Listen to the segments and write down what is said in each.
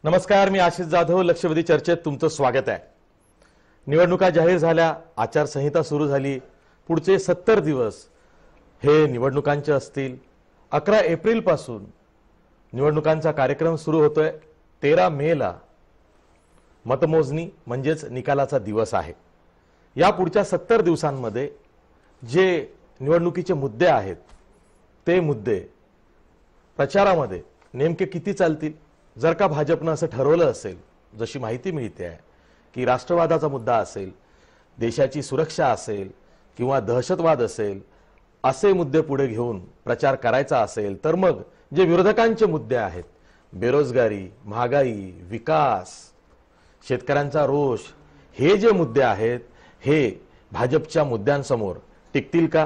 नमस्कार, मी आशिष जाधव. लक्षवेधी चर्चेत तुमचं स्वागत आहे. निवडणुका जाहीर झाल्या, आचारसंहिता सुरू झाली. पुढचे 70 दिवस हे निवडणुकांचे असतील. 11 एप्रिल पासून निवडणुकांचा कार्यक्रम सुरू होतोय. 13 मेला मतमोजणी म्हणजेच निकालाचा दिवस आहे. या पुढच्या 70 दिवसांमध्ये जे निवडणुकीचे मुद्दे आहेत ते मुद्दे प्रचारामध्ये नेमके किती चालतील. जर का भाजपनं असं ठरवलं असेल, जशी माहिती मिळते आहे की राष्ट्रवादाचा मुद्दा असेल, देशाची सुरक्षा असेल किंवा दहशतवाद असेल, असे मुद्दे पुढे घेऊन प्रचार करायचा असेल, तर मग जे विरोधकांचे मुद्दे आहेत, बेरोजगारी, महागाई, विकास, शेतकऱ्यांचा रोष, हे जे मुद्दे आहेत हे भाजपच्या मुद्द्यांसमोर टिकतील का?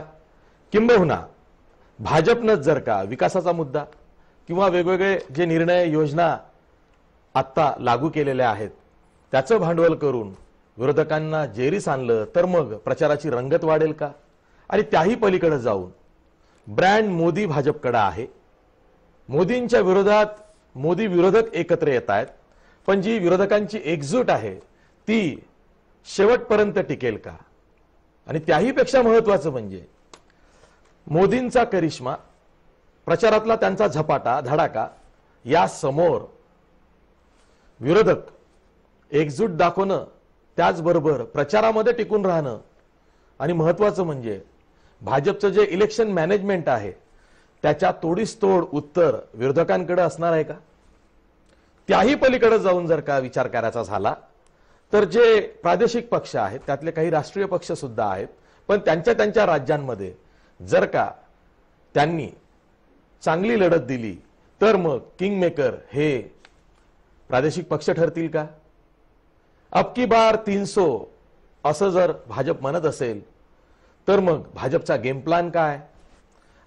किंबहुना भाजपनं जर का विकासाचा मुद्दा किंवा वेगवेगळे जे निर्णय योजना आत्ता लागू केलेल्या आहेत त्याचं भांडवल करून विरोधकांना जेरीस आणलं, तर मग प्रचाराची रंगत वाढेल का? आणि त्याही पलीकडे जाऊन ब्रँड मोदी भाजपकडे आहे. मोदींच्या विरोधात मोदी विरोधक एकत्र येत आहेत, पण जी विरोधकांची एकजूट आहे ती शेवटपर्यंत टिकेल का? आणि त्याही पेक्षा महत्त्वाचं म्हणजे मोदींचा करिश्मा, प्रचारातला त्यांचा झपाटा, धडाका, या समोर विरोधक एकजूट दाखवणं, त्याचबरोबर प्रचारामध्ये टिकून राहणं, आणि महत्त्वाचं म्हणजे भाजपचं जे इलेक्शन मॅनेजमेंट आहे त्याच्या तोडीस तोड उत्तर विरोधकांकडे असणार आहे का? त्याही पलीकडे जाऊन जर का विचार करायचा झाला तर जे प्रादेशिक पक्ष आहेत त्यातले काही राष्ट्रीय पक्ष सुद्धा आहेत, पण त्यांच्या राज्यांमध्ये जर का त्यांनी चांगली लढत दिली तर मग किंग मेकर हे प्रादेशिक पक्ष ठरतील का? अब की बार 300 असं जर भाजप म्हणत असेल तर मग भाजपचा गेम प्लॅन काय?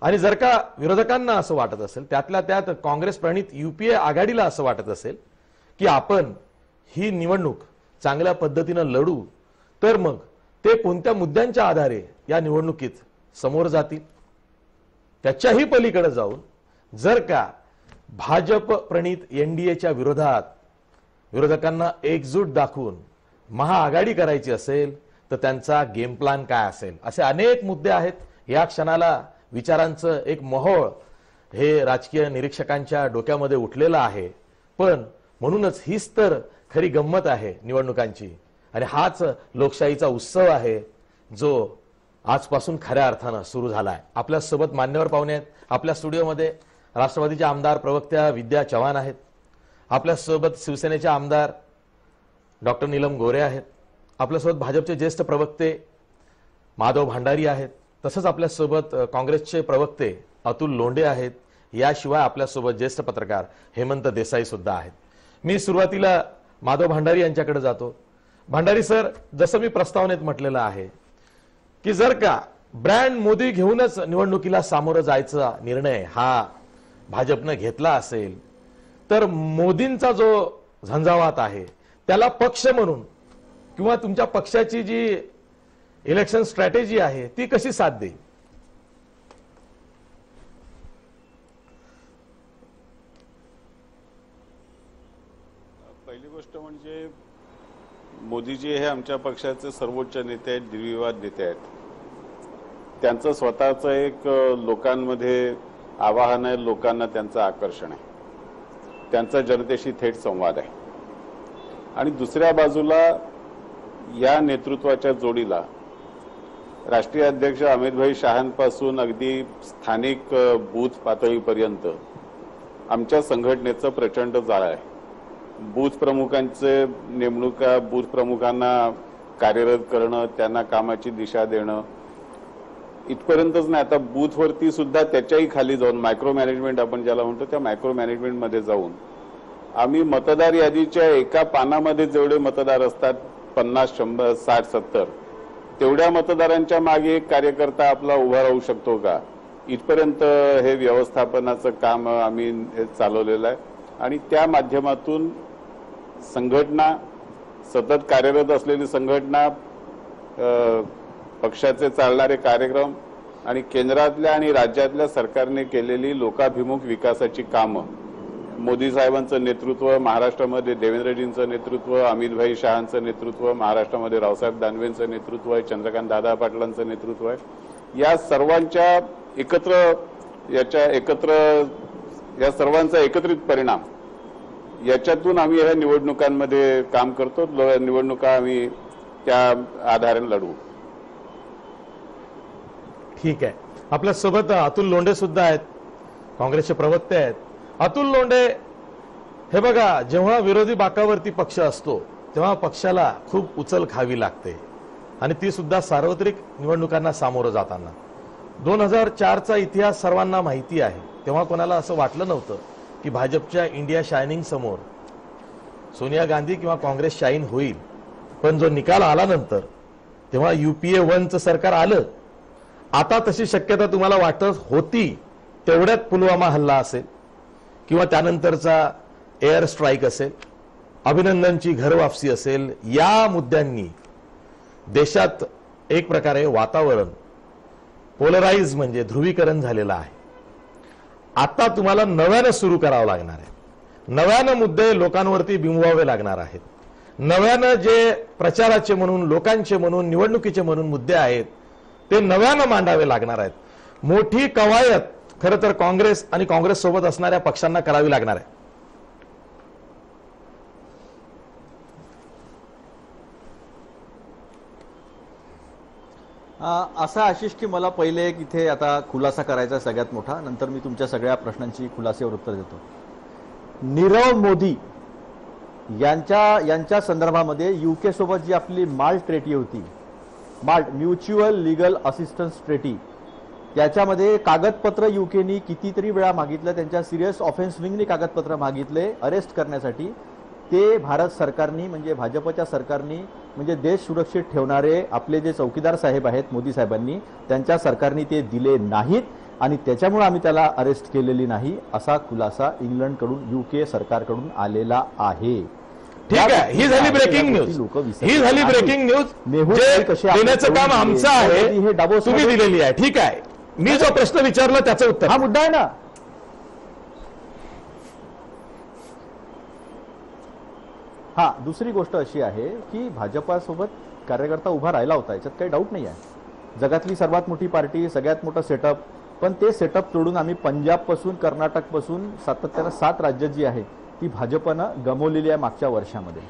आणि जर का विरोधकांना असं वाटत असेल, त्यातल्या त्यात काँग्रेस प्रणित युपीए आघाडीला असं वाटत असेल की आपण ही निवडणूक चांगल्या पद्धतीनं लढू, तर मग ते कोणत्या मुद्द्यांच्या आधारे या निवडणुकीत समोर जातील? त्याच्याही पलीकडे जाऊन जर का भाजप प्रणित एनडीएच्या विरोधात विरोधकांना एकजूट दाखवून महाआघाडी करायची असेल तर त्यांचा गेम प्लॅन काय असेल? असे अनेक मुद्दे आहेत. या क्षणाला विचारांचं एक मोहोळ हे राजकीय निरीक्षकांच्या डोक्यामध्ये उठलेलं आहे. पण म्हणूनच हीच तर खरी गंमत आहे निवडणुकांची, आणि हाच लोकशाहीचा उत्सव आहे जो आजपासून खऱ्या अर्थानं सुरू झालाय. आपल्या सोबत मान्यवर पाहुणे आहेत. आपल्या स्टुडिओमध्ये राष्ट्रवादीच्या आमदार प्रवक्त्या विद्या चव्हाण आहेत. आपल्या सोबत शिवसेनेचे आमदार डॉक्टर नीलम गोरे आहेत. आपल्यासोबत भाजपचे ज्येष्ठ प्रवक्ते माधव भांडारी आहेत. तसंच आपल्यासोबत काँग्रेसचे प्रवक्ते अतुल लोंढे आहेत. याशिवाय आपल्यासोबत ज्येष्ठ पत्रकार हेमंत देसाई सुद्धा आहेत. मी सुरुवातीला माधव भांडारी यांच्याकडे जातो. भांडारी सर, जसं मी प्रस्तावनेत म्हटलेलं आहे की जर का ब्रँड मोदी घेऊनच निवडणुकीला सामोरं जायचा निर्णय हा भाजपनं घेतला असेल तर मोदींचा जो झंझावात आहे त्याला पक्ष म्हणून किंवा तुमच्या पक्षाची जी इलेक्शन स्ट्रॅटेजी आहे ती कशी साथ देईल? पहिली गोष्ट म्हणजे मोदीजी हे आमच्या पक्षाचे सर्वोच्च नेते आहेत, निर्विवाद नेते आहेत. त्यांचं स्वतःचं एक लोकांमध्ये आवाहन आहे, लोकांना त्यांचं आकर्षण आहे, त्यांचा जनतेशी थेट संवाद आहे. आणि दुसऱ्या बाजूला या नेतृत्वाच्या जोडीला राष्ट्रीय अध्यक्ष अमितभाई शहांपासून अगदी स्थानिक बूथ पातळीपर्यंत आमच्या संघटनेचं प्रचंड जाळं आहे. बूथ प्रमुखांचे नेमणुका, बूथ प्रमुखांना कार्यरत करणं, त्यांना कामाची दिशा देणं, इथपर्यंतच नाही, आता बूथवरती सुद्धा त्याच्याही खाली जाऊन मायक्रो मॅनेजमेंट आपण ज्याला म्हणतो त्या मायक्रो मॅनेजमेंटमध्ये जाऊन आम्ही मतदार यादीच्या एका पानामध्ये जेवढे मतदार असतात 50, 100, 60, 70 तेवढ्या मतदारांच्या मागे एक कार्यकर्ता आपला उभा राहू शकतो का, इथपर्यंत हे व्यवस्थापनाचं काम आम्ही चालवलेलं आहे. आणि त्या माध्यमातून संघटना, सतत कार्यरत असलेली संघटना, पक्षाचे चालणारे कार्यक्रम आणि केंद्रातल्या आणि राज्यातल्या सरकारने केलेली लोकाभिमुख विकासाची कामं मोदी साहेबांचं नेतृत्व, महाराष्ट्रामध्ये देवेंद्रजींचं नेतृत्व, अमितभाई शहांचं नेतृत्व, महाराष्ट्रामध्ये रावसाहेब दानवेंचं नेतृत्व आहे, चंद्रकांत दादा पाटलांचं नेतृत्व आहे. या सर्वांच्या या सर्वांचा एकत्रित परिणाम याच्यातून आम्ही ह्या निवडणुकांमध्ये काम करतो. निवडणुका आम्ही त्या आधाराने लढवू. ठीक आहे. आपल्या सोबत अतुल लोंढे सुद्धा आहेत, काँग्रेसचे प्रवक्ते आहेत. अतुल लोंढे, हे बघा, जेव्हा विरोधी बाकावरती पक्ष असतो तेव्हा पक्षाला खूप उचल खावी लागते आणि ती सुद्धा सार्वत्रिक निवडणुकांना सामोरं जाताना. 2004चा इतिहास सर्वांना माहिती आहे. तेव्हा कोणाला असं वाटलं नव्हतं की भाजपच्या इंडिया शायनिंग समोर सोनिया गांधी किंवा काँग्रेस शाईन होईल. पण जो निकाल आला नंतर तेव्हा UPA 1चं सरकार आलं. आता तशी शक्यता तुम्हाला वाटत होती तेवढ्यात पुलवामा हल्ला असेल किंवा त्यानंतरचा एअर स्ट्राईक असेल, अभिनंदनची घरवापसी असेल, या मुद्द्यांनी देशात एक प्रकारे वातावरण पोलराइज म्हणजे ध्रुवीकरण झालेलं आहे. आता तुम्हाला नव्यानं सुरू करावं लागणार आहे. नव्यानं मुद्दे लोकांवरती बिंबवावे लागणार आहेत. नव्यानं जे प्रचाराचे म्हणून, लोकांचे म्हणून, निवडणुकीचे म्हणून मुद्दे आहेत ते नव्यानं मांडावे लागणार आहेत. मोठी कवायत खरं तर काँग्रेस आणि काँग्रेस सोबत असणाऱ्या पक्षांना करावी लागणार आहे. असं आशिष की मला पहिले एक इथे आता खुलासा करायचा सगळ्यात मोठा, नंतर मी तुमच्या सगळ्या प्रश्नांची खुलासेवर उत्तर देतो. नीरव मोदी यांच्या संदर्भामध्ये UK सोबत जी आपली माल्ट ट्रेटी होती, malt mutual legal assistance treaty, त्याच्यामध्ये कागदपत्र UKनी कितीतरी वेळा मागितलं. त्यांच्या सिरियस ऑफेन्स विंगनी कागदपत्र मागितले अरेस्ट करण्यासाठी. ते भारत सरकारनी म्हणजे भाजपच्या सरकारनी म्हणजे देश सुरक्षित ठेवणारे आपले जे चौकीदार साहेब आहेत मोदी साहेबांनी, त्यांच्या सरकारनी ते दिले नाहीत आणि त्याच्यामुळे आम्ही त्याला अरेस्ट केलेली नाही, असा खुलासा इंग्लंडकडून UK सरकारकडून आलेला आहे. ठीक आहे. ही झाली ब्रेकिंग न्यूज. ही झाली ब्रेकिंग न्यूज. देण्याचं काम आमचं आहे, हे डाबोस तुम्ही दिलेली आहे. ठीक आहे. मी जो प्रश्न विचारला त्याचं उत्तर, हा मुद्दा आहे ना. हा दुसरी गोष्ट अशी आहे की भाजपासोबत कार्यकर्ता उभा राहिला होता, याच्यात काही डाऊट नाही आहे. जगातली सर्वात मोठी पार्टी, सगळ्यात मोठं सेटअप, पण ते सेटअप तोडून आम्ही पंजाबपासून कर्नाटकपासून सातत्यानं 7 राज्य जी आहे ती भाजपनं गमावलेली आहे मागच्या वर्षामध्ये.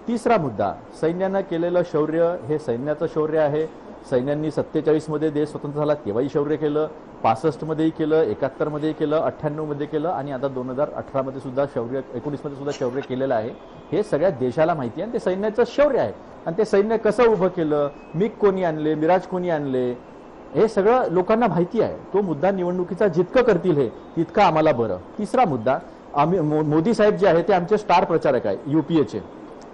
तिसरा मुद्दा, सैन्यानं केलेलं शौर्य हे सैन्याचं शौर्य आहे. सैन्यांनी 47 मध्ये देश स्वतंत्र झाला तेव्हाही शौर्य केलं, 65 मध्येही केलं, 71 मध्येही केलं, 98 मध्ये केलं आणि आता 2018 मध्ये सुद्धा शौर्य, 19 मध्ये सुद्धा शौर्य केलेलं आहे. हे सगळ्या देशाला माहिती आहे आणि ते सैन्याचं शौर्य आहे. आणि ते सैन्य कसं उभं केलं, मिग कोणी आणले, मिराज कोणी आणले, हे सगळं लोकांना माहिती आहे. तो मुद्दा निवडणुकीचा जितकं करतील हे तितकं आम्हाला बरं. तिसरा मुद्दा, आम्ही मोदी साहेब जे आहे ते आमचे स्टार प्रचारक आहे UPAचे.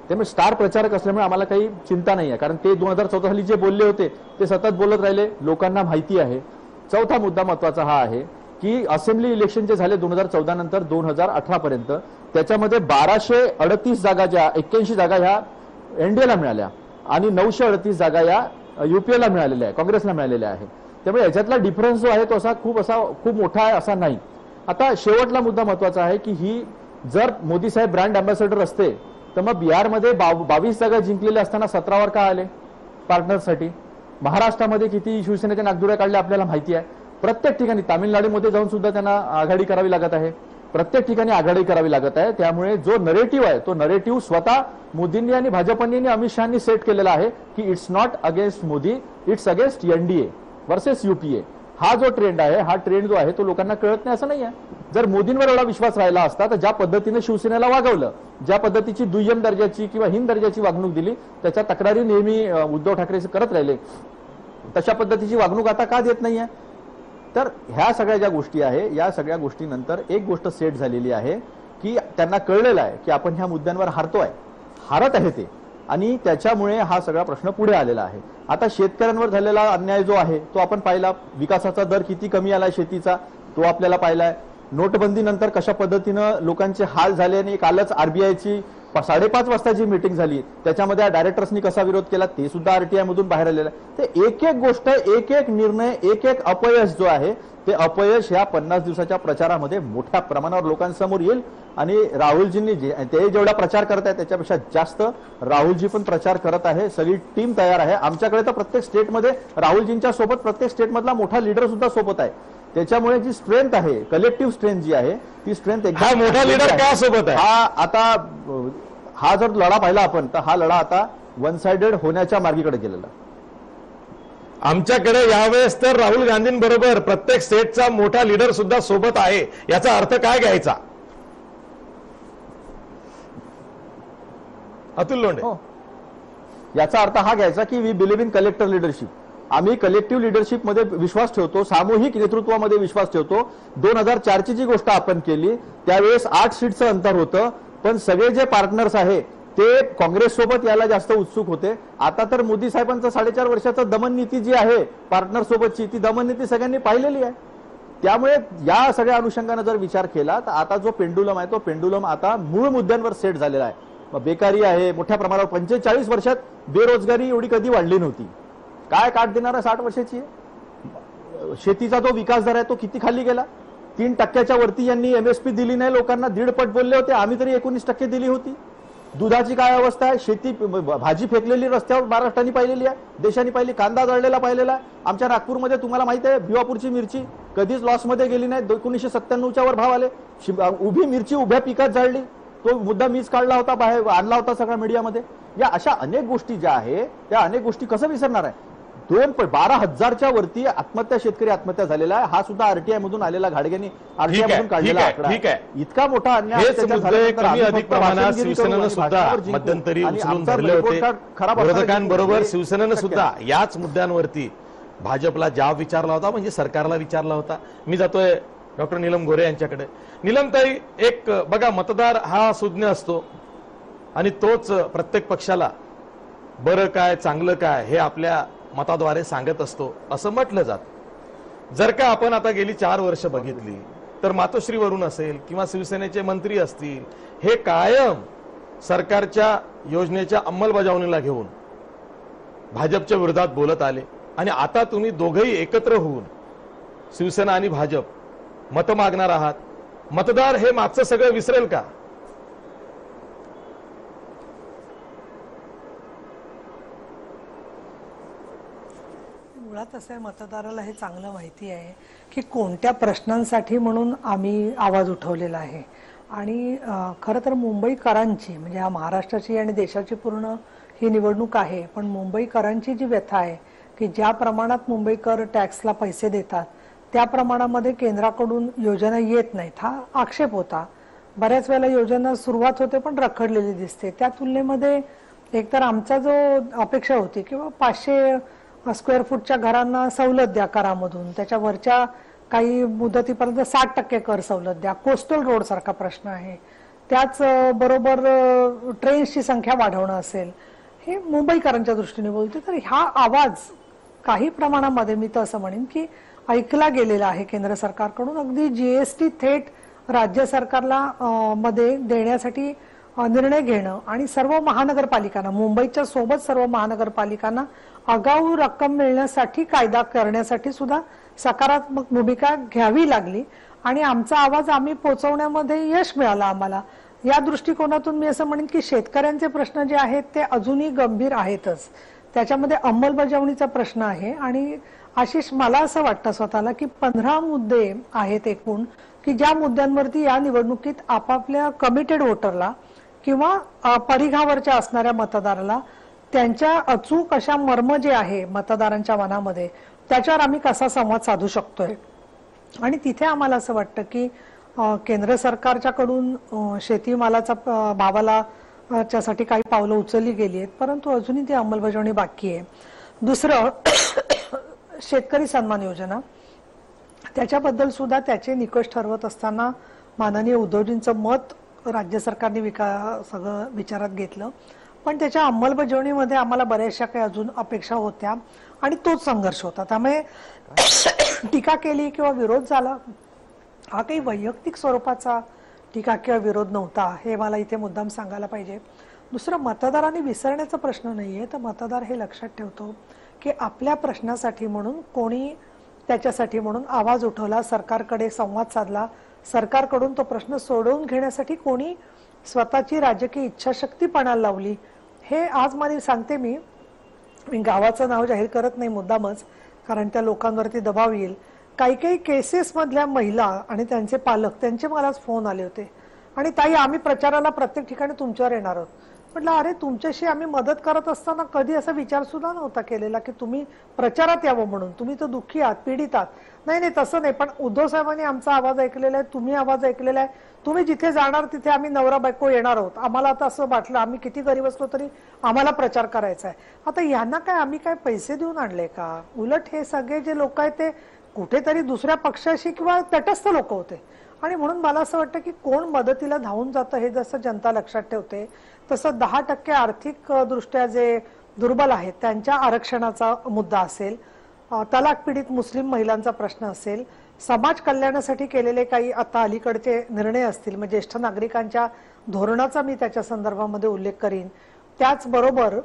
त्यामुळे स्टार प्रचारक असल्यामुळे आम्हाला काही चिंता नाही आहे, कारण ते 2014 साली जे बोलले होते ते सतत बोलत राहिले, लोकांना माहिती आहे. चौथा मुद्दा महत्वाचा हा आहे की असेंब्ली इलेक्शन जे झाले 2014 नंतर 2018 पर्यंत, त्याच्यामध्ये 1238 जागा, ज्या 81 जागा ह्या NDAला मिळाल्या आणि 938 जागा या UPAला मिळालेल्या आहे, काँग्रेसला मिळालेल्या आहे. त्यामुळे याच्यातला डिफरन्स जो आहे तो खूप मोठा आहे असा नाही. आता शेवटला मुद्दा महत्वाचा आहे की ही जर मोदी साहेब ब्रँड अँबॅसेडर असते तर मग बिहारमध्ये 22 जागा जिंकलेल्या असताना 17वर का आले पार्टनरसाठी? महाराष्ट्रामध्ये किती शिवसेनेच्या नागदुऱ्या काढल्या आपल्याला माहिती आहे. प्रत्येक ठिकाणी, तामिळनाडूमध्ये जाऊन सुद्धा त्यांना आघाडी करावी लागत आहे, प्रत्येक ठिकाणी आघाडी करावी लागत आहे. त्यामुळे जो नरेटिव्ह आहे तो नरेटिव्ह स्वतः मोदींनी आणि भाजपनी आणि अमित शहानी सेट केलेला आहे की it's not against Modi, it's against NDA versus UPA. हा जो ट्रेंड आहे, हा ट्रेंड जो आहे तो लोकांना कळत नाही असं नाही आहे. जर मोदींवर एवढा विश्वास राहिला असता तर ज्या पद्धतीने शिवसेनेला वागवलं, ज्या पद्धतीची दुय्यम दर्जाची किंवा हीन दर्जाची वागणूक दिली, त्याच्या तक्रारी नेहमी उद्धव ठाकरे करत राहिले, तशा पद्धतीची वागणूक आता का देत नाहीये? तर ह्या सगळ्या ज्या गोष्टी आहे, या सगळ्या गोष्टीनंतर एक गोष्ट सेट झालेली आहे की त्यांना कळलेलं आहे की आपण ह्या मुद्द्यांवर हारत आहे ते, आणि त्याच्यामुळे हा सगळा प्रश्न पुढे आलेला आहे. आता शेतकऱ्यांवर झालेला अन्याय जो आहे तो आपण पाहिला, विकासाचा दर किती कमी आलाय शेतीचा तो आपल्याला पाहिलाय. नोटबंदी नंतर कशा पद्धतीनं लोकांचे हाल झाले आणि कालच RBIची 5:30 वाजताची मीटिंग झाली, त्याच्यामध्ये डायरेक्टर्सनी कसा विरोध केला ते सुद्धा आरटीआय मधून बाहेर आलेलं आहे. ते एक एक गोष्ट, एक एक निर्णय, एक एक अपयश जो आहे ते अपयश ह्या 50 दिवसाच्या प्रचारामध्ये मोठ्या प्रमाणावर लोकांसमोर येईल. आणि राहुलजींनी ते जेवढा प्रचार करत आहे त्याच्यापेक्षा जास्त राहुलजी पण प्रचार करत आहे. सगळी टीम तयार आहे. आमच्याकडे तर प्रत्येक स्टेटमध्ये राहुलजींच्या सोबत प्रत्येक स्टेटमधला मोठा लीडर सुद्धा सोबत आहे. त्याच्यामुळे जी स्ट्रेंथ आहे, कलेक्टिव्ह स्ट्रेंथ जी आहे ती स्ट्रेंथ हा मोठा लीडर का सोबत आहे? हा जर लढा पाहिला आपण तर हा लढा आता वन साइडेड होण्याच्या मार्गीकडे गेलेला. आमच्याकडे यावेळेस तर राहुल गांधींबरोबर प्रत्येक स्टेटचा मोठा लीडर सुद्धा सोबत आहे. याचा अर्थ काय घ्यायचा? अतुल लोंढे, याचा अर्थ हा घ्यायचा की we believe in collective leadership. आम्ही कलेक्टिव्ह लिडरशिप मध्ये विश्वास ठेवतो, सामूहिक नेतृत्वामध्ये विश्वास ठेवतो. 2004ची जी गोष्ट आपण केली त्यावेळेस 8 सीटचं अंतर होतं, पण सगळे जे पार्टनर्स आहे ते काँग्रेस सोबत यायला जास्त उत्सुक होते. आता तर मोदी साहेबांचं 4.5 वर्षाचं दमन नीती जी आहे पार्टनर सोबतची, ती दमन नीती सगळ्यांनी पाहिलेली आहे. त्यामुळे या सगळ्या अनुषंगाने जर विचार केला तर आता जो पेंडुलम आहे तो पेंडुलम आता मूळ मुद्द्यांवर सेट झालेला आहे. बेकारी आहे मोठ्या प्रमाणावर, 45 वर्षात बेरोजगारी एवढी कधी वाढली नव्हती. काय काट देणारा 60 वर्षाची आहे. शेतीचा जो विकास दर आहे तो किती खाली गेला. 3% वरती यांनी MSP दिली नाही लोकांना, 1.5 पट बोलले होते, आम्ही तरी 19% दिली होती. दुधाची काय अवस्था आहे, शेती भाजी फेकलेली रस्त्यावर महाराष्ट्राने पाहिलेली आहे, देशाने पाहिली. कांदा जळलेला पाहिलेला आहे. आमच्या नागपूरमध्ये तुम्हाला माहिती आहे भिवापूरची मिरची कधीच लॉसमध्ये गेली नाही. 1997च्या वर भाव आले. उभी मिरची उभ्या पिकात जळली, तो मुद्दा मीच काढला होता, बाहेर आणला होता सगळ्या मीडियामध्ये. या अशा अनेक गोष्टी ज्या आहे त्या अनेक गोष्टी कसं विसरणार आहे. 12,000च्या वरती आत्महत्या, शेतकरी आत्महत्या झालेला आहे. हा सुद्धा आरटीआय मधून आलेला, घाडगेंनी आरटीआय मधून काढलेला आकडा. इतका मोठा अन्याय कमी अधिक प्रमाणात शिवसेनेनं सुद्धा मध्यंतरी उचलून धरले होते. विरोधकांबरोबर शिवसेनेनं सुद्धा याच मुद्द्यांवरती भाजपला जाब विचारला होता, म्हणजे सरकारला विचारला होता. मी जातोय डॉक्टर नीलम गोरे यांच्याकडे. नीलमताई, एक बघा, मतदार हा सुज्ञ असतो आणि तोच प्रत्येक पक्षाला बरं काय चांगलं काय हे आपल्या मताद्वारे सांगत असतो असं म्हटलं जातं. जर का आपण आता गेली 4 वर्ष बघितली तर मातोश्री वरून असेल किंवा शिवसेनेचे मंत्री असतील, हे कायम सरकारच्या योजनेच्या अंमलबजावणीला घेऊन भाजपच्या विरोधात बोलत आले. आणि आता तुम्ही दोघंही एकत्र होऊन शिवसेना आणि भाजप मतं मागणार आहात. मतदार हे मागचं सगळं विसरेल का? मुळात असं आहे, मतदाराला हे चांगलं माहिती आहे की कोणत्या प्रश्नांसाठी म्हणून आम्ही आवाज उठवलेला आहे. आणि खरं तर मुंबईकरांची, म्हणजे हा महाराष्ट्राची आणि देशाची पूर्ण ही निवडणूक आहे, पण मुंबईकरांची जी व्यथा आहे की ज्या प्रमाणात मुंबईकर टॅक्सला पैसे देतात त्या प्रमाणामध्ये केंद्राकडून योजना येत नाहीत, हा आक्षेप होता. बऱ्याच वेळेला योजना सुरुवात होते पण रखडलेली दिसते. त्या तुलनेमध्ये एकतर आमचा जो अपेक्षा होती किंवा 500 स्क्वेअर फूटच्या घरांना सवलत द्या करामधून, त्याच्या वरच्या काही मुदतीपर्यंत 60% कर सवलत द्या. कोस्टल रोड सारखा प्रश्न आहे. त्याच बरोबर ट्रेन्सची संख्या वाढवणं असेल, हे मुंबईकरांच्या दृष्टीने बोलते. तर हा आवाज काही प्रमाणामध्ये मी तर असं म्हणेन की ऐकला गेलेला आहे केंद्र सरकारकडून. अगदी GST थेट राज्य सरकारला मध्ये देण्यासाठी निर्णय घेणं आणि सर्व महानगरपालिकांना, मुंबईच्या सोबत सर्व महानगरपालिकांना आगाऊ रक्कम मिळण्यासाठी कायदा करण्यासाठी सुद्धा सकारात्मक भूमिका घ्यावी लागली. आणि आमचा आवाज आम्ही पोहोचवण्यामध्ये यश मिळालं आम्हाला. या दृष्टिकोनातून मी असं म्हणेन की शेतकऱ्यांचे प्रश्न जे आहेत ते अजूनही गंभीर आहेतच. त्याच्यामध्ये अंमलबजावणीचा प्रश्न आहे. आणि आशिष, मला असं वाटतं स्वतःला की 15 मुद्दे आहेत एकूण, की ज्या मुद्द्यांवरती या निवडणुकीत आपापल्या कमिटेड वोटरला किंवा परिघावरच्या असणाऱ्या मतदाराला त्यांच्या अचूक अशा मर्म जे आहे मतदारांच्या मनामध्ये, त्याच्यावर आम्ही कसा संवाद साधू शकतोय. आणि तिथे आम्हाला असं वाटतं की केंद्र सरकारच्याकडून शेतीमालाचा भावाला च्यासाठी काही पावलं उचलली गेली आहेत, परंतु अजूनही ती अंमलबजावणी बाकी आहे. दुसरं, शेतकरी सन्मान योजना, त्याच्याबद्दल सुद्धा त्याचे निकष ठरवत असताना माननीय उद्धवजींचं मत राज्य सरकारने सगळं विचारात घेतलं. पण त्याच्या अंमलबजावणीमध्ये आम्हाला बऱ्याचशा काही अजून अपेक्षा होत्या आणि तोच संघर्ष होता. त्यामुळे टीका केली किंवा विरोध झाला हा काही वैयक्तिक स्वरूपाचा टीका किंवा विरोध नव्हता हे मला इथे मुद्दाम सांगायला पाहिजे. दुसरं, मतदारांनी विसरण्याचा प्रश्न नाहीये, तर मतदार हे लक्षात ठेवतो की आपल्या प्रश्नासाठी म्हणून कोणी त्याच्यासाठी म्हणून आवाज उठवला, सरकारकडे संवाद साधला, सरकारकडून तो प्रश्न सोडवून घेण्यासाठी कोणी स्वतःची राजकीय इच्छाशक्ती पणाला लावली. हे आज मला सांगते मी गावाचं नाव जाहीर करत नाही मुद्दामच, कारण त्या लोकांवरती दबाव येईल. काही काही केसेस मधल्या महिला आणि त्यांचे पालक त्यांचे मलाच फोन आले होते आणि ताई आम्ही प्रचाराला प्रत्येक ठिकाणी तुमच्यावर येणार आहोत. म्हटलं अरे तुमच्याशी आम्ही मदत करत असताना कधी असा विचार सुद्धा नव्हता केलेला की तुम्ही प्रचारात यावं म्हणून. तुम्ही तर दुःखी आहात, पीडित आहात. नाही नाही तसं नाही, पण उद्धव साहेबांनी आमचा आवाज ऐकलेला आहे, तुम्ही आवाज ऐकलेला आहे, तुम्ही जिथे जाणार तिथे आम्ही नवरा बायको येणार आहोत. आम्हाला आता असं वाटलं आम्ही किती गरीब असलो तरी आम्हाला प्रचार करायचा आहे. आता यांना काय आम्ही काय पैसे देऊन आणले का? उलट हे सगळे जे लोक आहेत ते कुठेतरी दुसऱ्या पक्षाशी किंवा तटस्थ लोक होते आणि म्हणून मला असं वाटतं की कोण मदतीला धावून जातं हे जसं जनता लक्षात ठेवते तसं 10% आर्थिक दृष्ट्या जे दुर्बल आहेत त्यांच्या आरक्षणाचा मुद्दा असेल, तलाक पीडित मुस्लिम महिलांचा प्रश्न असेल, समाज कल्याणासाठी केलेले काही आता अलीकडचे निर्णय असतील, म्हणजे ज्येष्ठ नागरिकांच्या धोरणाचा मी त्याच्या संदर्भामध्ये उल्लेख करीन. त्याचबरोबर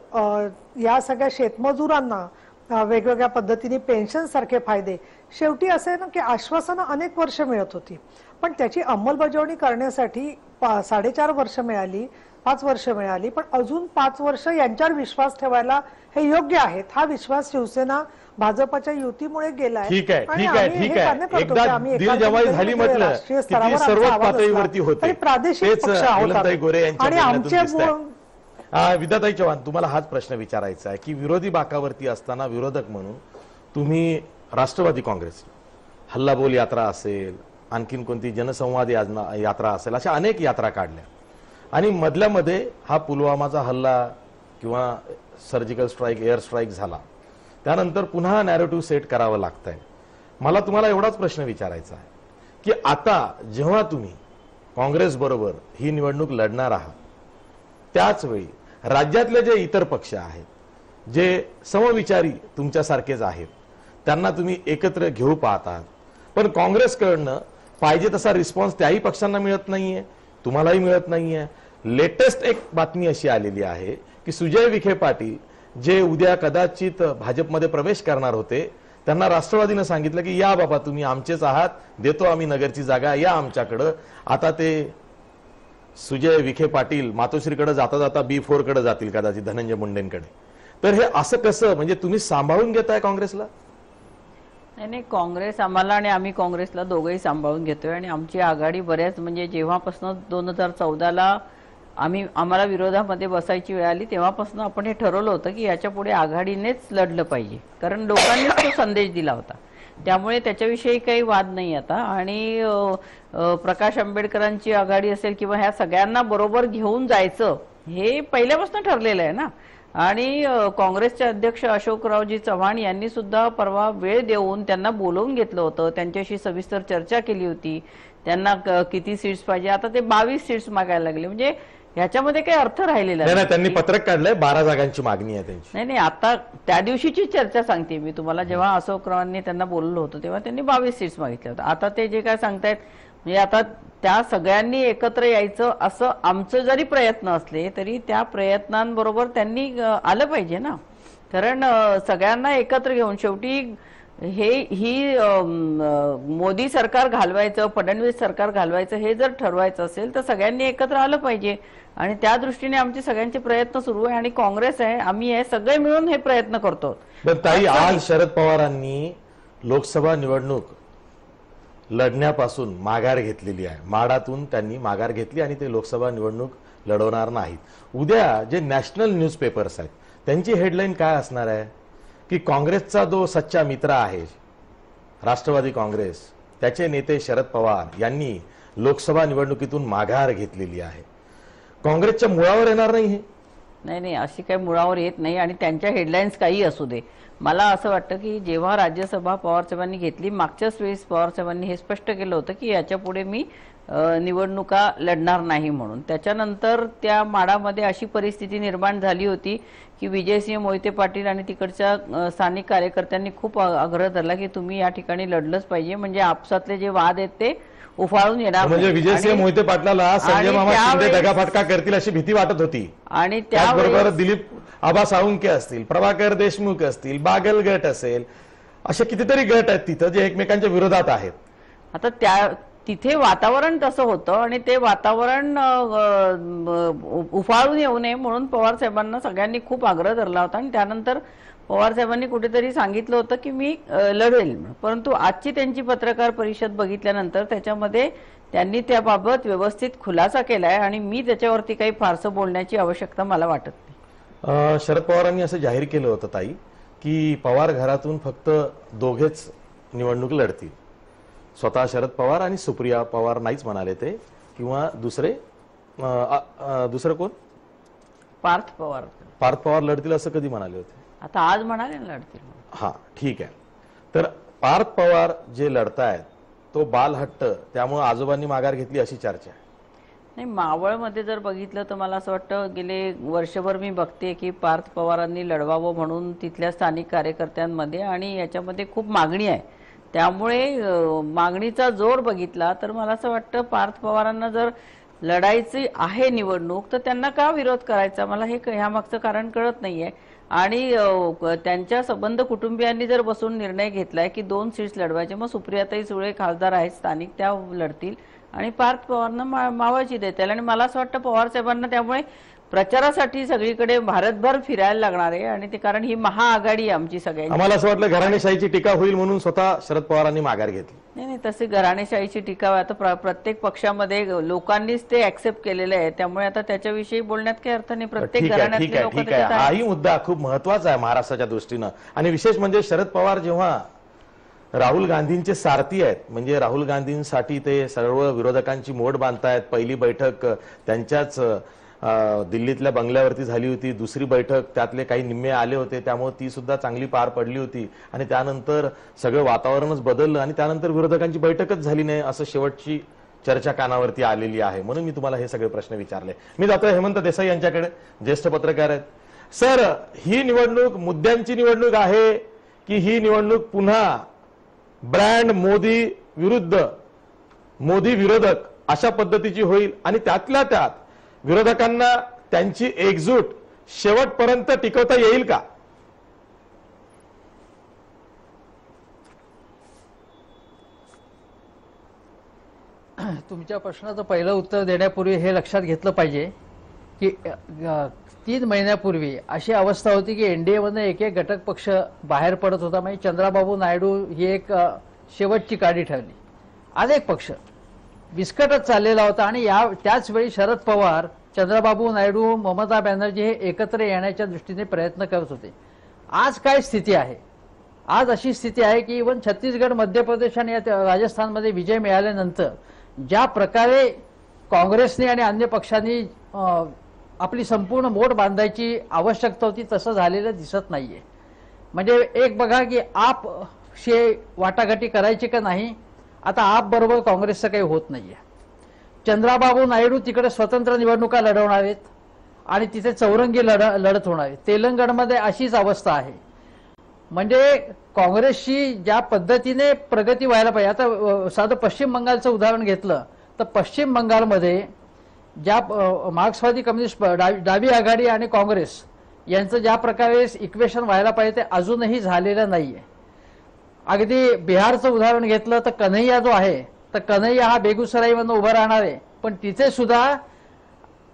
या सगळ्या शेतमजुरांना वेगवेगळ्या पद्धतीने पेन्शन सारखे फायदे. शेवटी असे आहे ना की आश्वासनं अनेक वर्ष मिळत होती पण त्याची अंमलबजावणी करण्यासाठी 4.5 वर्ष मिळाली, 5 वर्ष मिळाली, पण अजून 5 वर्ष यांच्यावर विश्वास ठेवायला हे योग्य आहेत. हा विश्वास शिवसेना भाजपच्या युतीमुळे गेलाय. ठीक आहे ठीक आहे ठीक आहे. एकदा दिलजमाई झाली म्हटलं की ती सर्वच पातळीवरती होते. प्रादेशिक पक्ष विलंताई गोरे आणि आमचे विद्याताई चव्हाण, तुम्हाला हाच प्रश्न विचारायचा आहे की विरोधी बाकावरती असताना विरोधक म्हणून तुम्ही राष्ट्रवादी काँग्रेस हल्लाबोल यात्रा असेल, आणखीन कोणती जनसंवाद यात्रा असेल, अशा अनेक यात्रा काढल्या आणि मधल्या मध्ये हा पुलवामाचा हल्ला किंवा सर्जिकल स्ट्राईक, एअर स्ट्राईक झाला. त्यानंतर पुन्हा नॅरेटिव्ह सेट करावं लागतंय. मला तुम्हाला एवढाच प्रश्न विचारायचा आहे की आता जेव्हा तुम्ही काँग्रेस बरोबर ही निवडणूक लढणार आहात त्याच वेळी राज्यातले जे इतर पक्ष आहेत, जे समविचारी तुमच्यासारखेच आहेत, त्यांना तुम्ही एकत्र घेऊ पाहतात, पण काँग्रेसकडनं पाहिजे तसा रिस्पॉन्स त्याही पक्षांना मिळत नाहीये, तुम्हालाही मिळत नाहीये. लेटेस्ट एक बातमी अशी आलेली आहे की सुजय विखे पाटील जे उद्या कदाचित भाजपमध्ये प्रवेश करणार होते त्यांना राष्ट्रवादीनं सांगितलं की या बाबा तुम्ही आमचेच आहात, देतो आम्ही नगरची जागा, या आमच्याकडं. आता ते सुजय विखे पाटील मातोश्रीकडे जाता जाता B4 कडे जातील कदाचित, धनंजय मुंडेंकडे. तर हे असं कसं, म्हणजे तुम्ही सांभाळून घेताय काँग्रेसला? नाही, काँग्रेस आम्हाला आणि आम्ही काँग्रेसला दोघंही सांभाळून घेतोय आणि आमची आघाडी बऱ्याच म्हणजे जेव्हापासून 2014ला आम्हाला विरोधामध्ये बसायची वेळ आली तेव्हापासून आपण हे ठरवलं होतं की याच्या पुढे आघाडीनेच लढलं पाहिजे, कारण लोकांनीच तो संदेश दिला होता. त्यामुळे त्याच्याविषयी काही वाद नाही आता. आणि प्रकाश आंबेडकरांची आघाडी असेल किंवा ह्या सगळ्यांना बरोबर घेऊन जायचं हे पहिल्यापासून ठरलेलं आहे ना. आणि काँग्रेसचे अध्यक्ष अशोकरावजी चव्हाण यांनी सुद्धा परवा वेळ देऊन त्यांना बोलवून घेतलं होतं, त्यांच्याशी सविस्तर चर्चा केली होती. त्यांना किती सीट्स पाहिजे, आता ते 22 सीट्स मागायला लागले. म्हणजे ह्याच्यामध्ये काही अर्थ राहिलेला नाही. त्यांनी पत्रक काढलंय, 12 जागांची मागणी आहे त्यांची. नाही, आता त्या दिवशीची चर्चा सांगते मी तुम्हाला. जेव्हा अशोकरावांनी त्यांना बोललं होतं तेव्हा त्यांनी 22 सीट्स मागितल्या होत्या. आता ते जे काय सांगतायत म्हणजे आता त्या सगळ्यांनी एकत्र यायचं असं आमचं जरी प्रयत्न असले तरी त्या प्रयत्नांबरोबर त्यांनी आलं पाहिजे ना. कारण सगळ्यांना एकत्र घेऊन शेवटी ही मोदी सरकार घालवायचं, फडणवीस सरकार घालवायचं हे जर ठरवायचं असेल तर सगळ्यांनी एकत्र आलं पाहिजे. आणि त्या दृष्टीने आमचे सगळ्यांचे प्रयत्न सुरू आहे आणि काँग्रेस आहे, आम्ही आहे, सगळे मिळून हे प्रयत्न करतो. पण ताई, आज शरद पवारांनी लोकसभा निवडणूक लढण्यापासून माघार घेतलेली आहे. माडातून त्यांनी माघार घेतली आणि ते लोकसभा निवडणूक लढवणार नाहीत. उद्या जे नॅशनल न्यूजपेपर्स आहेत त्यांची हेडलाईन काय असणार आहे की काँग्रेसचा जो सच्चा मित्र आहे राष्ट्रवादी काँग्रेस, त्याचे नेते शरद पवार यांनी लोकसभा निवडणुकीतून माघार घेतलेली आहे. काँग्रेसच्या मुळावर येणार नाही हे? नाही, अशी काही मुळावर येत नाही. आणि त्यांच्या हेडलाईन्स काही असू दे, मला असं वाटतं की जेव्हा राज्यसभा पवारसाहेबांनी घेतली, मागच्याच वेळेस पवारसाहेबांनी हे स्पष्ट केलं होतं की याच्या पुढे मी निवडणुका लढणार नाही म्हणून. त्याच्यानंतर त्या माडामध्ये अशी परिस्थिती निर्माण झाली होती की विजयसिंह मोहिते पाटील आणि तिकडच्या स्थानिक कार्यकर्त्यांनी खूप आग्रह धरला की तुम्ही या ठिकाणी लढलंच पाहिजे, म्हणजे आपसातले जे वाद आहेत ते उफाळून येणार म्हणजे नाहीत. विजयसिंह आणि- मोहिते पाटलाला संजय आणि मामा शिंदे त्यावेळेस- दगाफटका करतील अशी भीती वाटत होती. आणि त्याचबरोबर त्यावेळेस दिलीप आबा साळुंके असतील, प्रभाकर देशमुख असतील, बागल गट असेल, असे कितीतरी गट आहेत तिथं जे एकमेकांच्या विरोधात आहेत. आता त्या तिथे वातावरण तसं होतं आणि ते वातावरण उफाळून येऊ नये म्हणून पवार साहेबांना सगळ्यांनी खूप आग्रह धरला होता. आणि त्यानंतर पवार साहेबांनी कुठेतरी सांगितलं होतं की मी लढेल, परंतु आजची त्यांची पत्रकार परिषद बघितल्यानंतर त्याच्यामध्ये त्यांनी त्याबाबत व्यवस्थित खुलासा केलाय आणि मी त्याच्यावरती काही फारसं बोलण्याची आवश्यकता मला वाटत नाही. शरद पवारांनी असं जाहीर केलं होतं ताई की पवार घरातून फक्त दोघेच निवडणूक लढतील. स्वतः शरद पवार आणि सुप्रिया पवार नाहीच म्हणाले ते, किंवा दुसरं कोण, पार्थ पवार पार्थ पवार लढतील असं कधी म्हणाले होते? आता आज म्हणाले ना लढतील म्हणून. हा ठीक आहे. तर पार्थ पवार जे लढतायत तो बालहट्ट, त्यामुळे आजोबांनी माघार घेतली अशी चर्चा आहे. नाही, मावळमध्ये जर बघितलं तर मला असं वाटतं गेले वर्षभर मी बघते की पार्थ पवारांनी लढवावं म्हणून तिथल्या स्थानिक कार्यकर्त्यांमध्ये, आणि याच्यामध्ये खूप मागणी आहे. त्यामुळे मागणीचा जोर बघितला तर मला असं वाटतं पार्थ पवारांना जर लढायची आहे निवडणूक तर त्यांना का विरोध करायचा, मला हे ह्यामागचं कारण कळत नाहीये. आणि त्यांच्या संबंध कुटुंबियांनी जर बसून निर्णय घेतलाय की 2 सीट्स लढवायचे, मग सुप्रियाताई सुळे खासदार आहेत स्थानिक, त्या लढतील आणि पार्थ पवारांना मावाची देतील. आणि मला असं वाटतं पवार साहेबांना त्यामुळे प्रचारासाठी सगळीकडे भारतभर फिरायला लागणार आहे. आणि ते कारण ही महाआघाडी आहे आमची सगळ्यांची. आम्हाला असं वाटलं घराणेशाहीची टीका होईल म्हणून स्वतः शरद पवारांनी माघार घेतली. नाही, तसे घराणेशाहीची टीका आता प्रत्येक पक्षामध्ये लोकांनीच ते ऍक्सेप्ट केलेलं आहे, त्यामुळे आता त्याच्याविषयी बोलण्यात काही अर्थ नाही. प्रत्येक ठीक आहे, घराण्यातले ठीक आहे, लोक ठीक आहे. त्याच्यात आहेत. हाही मुद्दा खूप महत्वाचा आहे महाराष्ट्राच्या दृष्टीनं. आणि विशेष म्हणजे शरद पवार जेव्हा राहुल गांधींचे सारथी आहेत, म्हणजे राहुल गांधींसाठी ते सर्व विरोधकांची मोड बांधतायत. पहिली बैठक त्यांच्याच दिल्लीतल्या बंगल्यावरती झाली होती, दुसरी बैठक त्यातले काही निम्मे आले होते, त्यामुळे ती सुद्धा चांगली पार पडली होती. आणि त्यानंतर सगळं वातावरणच बदललं आणि त्यानंतर विरोधकांची बैठकच झाली नाही असं शेवटची चर्चा कानावरती आलेली आहे. म्हणून मी तुम्हाला हे सगळे प्रश्न विचारले. मी जातोय हेमंत देसाई यांच्याकडे, ज्येष्ठ पत्रकार आहेत. सर, ही निवडणूक मुद्द्यांची निवडणूक आहे की ही निवडणूक पुन्हा ब्रँड मोदी विरुद्ध मोदी विरोधक अशा पद्धतीची होईल आणि त्यातल्या त्यात विरोधकांना त्यांची एकजूट शेवटपर्यंत टिकवता येईल का? तुमच्या प्रश्नाचं पहिलं उत्तर देण्यापूर्वी हे लक्षात घेतलं पाहिजे की 3 महिन्यापूर्वी अशी अवस्था होती की एनडीएमधून एक एक घटक पक्ष बाहेर पडत होता. म्हणजे चंद्राबाबू नायडू ही एक शेवटची काडी ठरली. अनेक पक्ष विस्कटत चाललेला होता आणि त्याच वेळी शरद पवार, चंद्रबाबू नायडू, ममता बॅनर्जी हे एकत्र येण्याच्या दृष्टीने प्रयत्न करत होते. आज काय स्थिती आहे? आज अशी स्थिती आहे की इव्हन छत्तीसगड, मध्य प्रदेश आणि राजस्थानमध्ये विजय मिळाल्यानंतर ज्या प्रकारे काँग्रेसने आणि अन्य पक्षांनी आपली संपूर्ण मोड बांधायची आवश्यकता होती तसं झालेलं दिसत नाहीये. म्हणजे एक बघा की आप शे वाटाघाटी करायची का नाही, आता आप बरोबर काँग्रेसचं काही होत नाहीये. चंद्राबाबू नायडू तिकडे स्वतंत्र निवडणुका लढवणार आहेत आणि तिथे चौरंगी लढत होणार आहे. तेलंगणमध्ये अशीच अवस्था आहे. म्हणजे काँग्रेसची ज्या पद्धतीने प्रगती व्हायला पाहिजे, आता साधं पश्चिम बंगालचं उदाहरण घेतलं तर पश्चिम बंगालमध्ये ज्या मार्क्सवादी कम्युनिस्ट डावी आघाडी आणि काँग्रेस यांचं ज्या प्रकारे इक्वेशन व्हायला पाहिजे ते अजूनही झालेलं नाहीये. अगदी बिहारचं उदाहरण घेतलं तर कन्हैया जो आहे तर कन्हैया हा बेगुसराईमधून उभा राहणार आहे, पण तिथे सुद्धा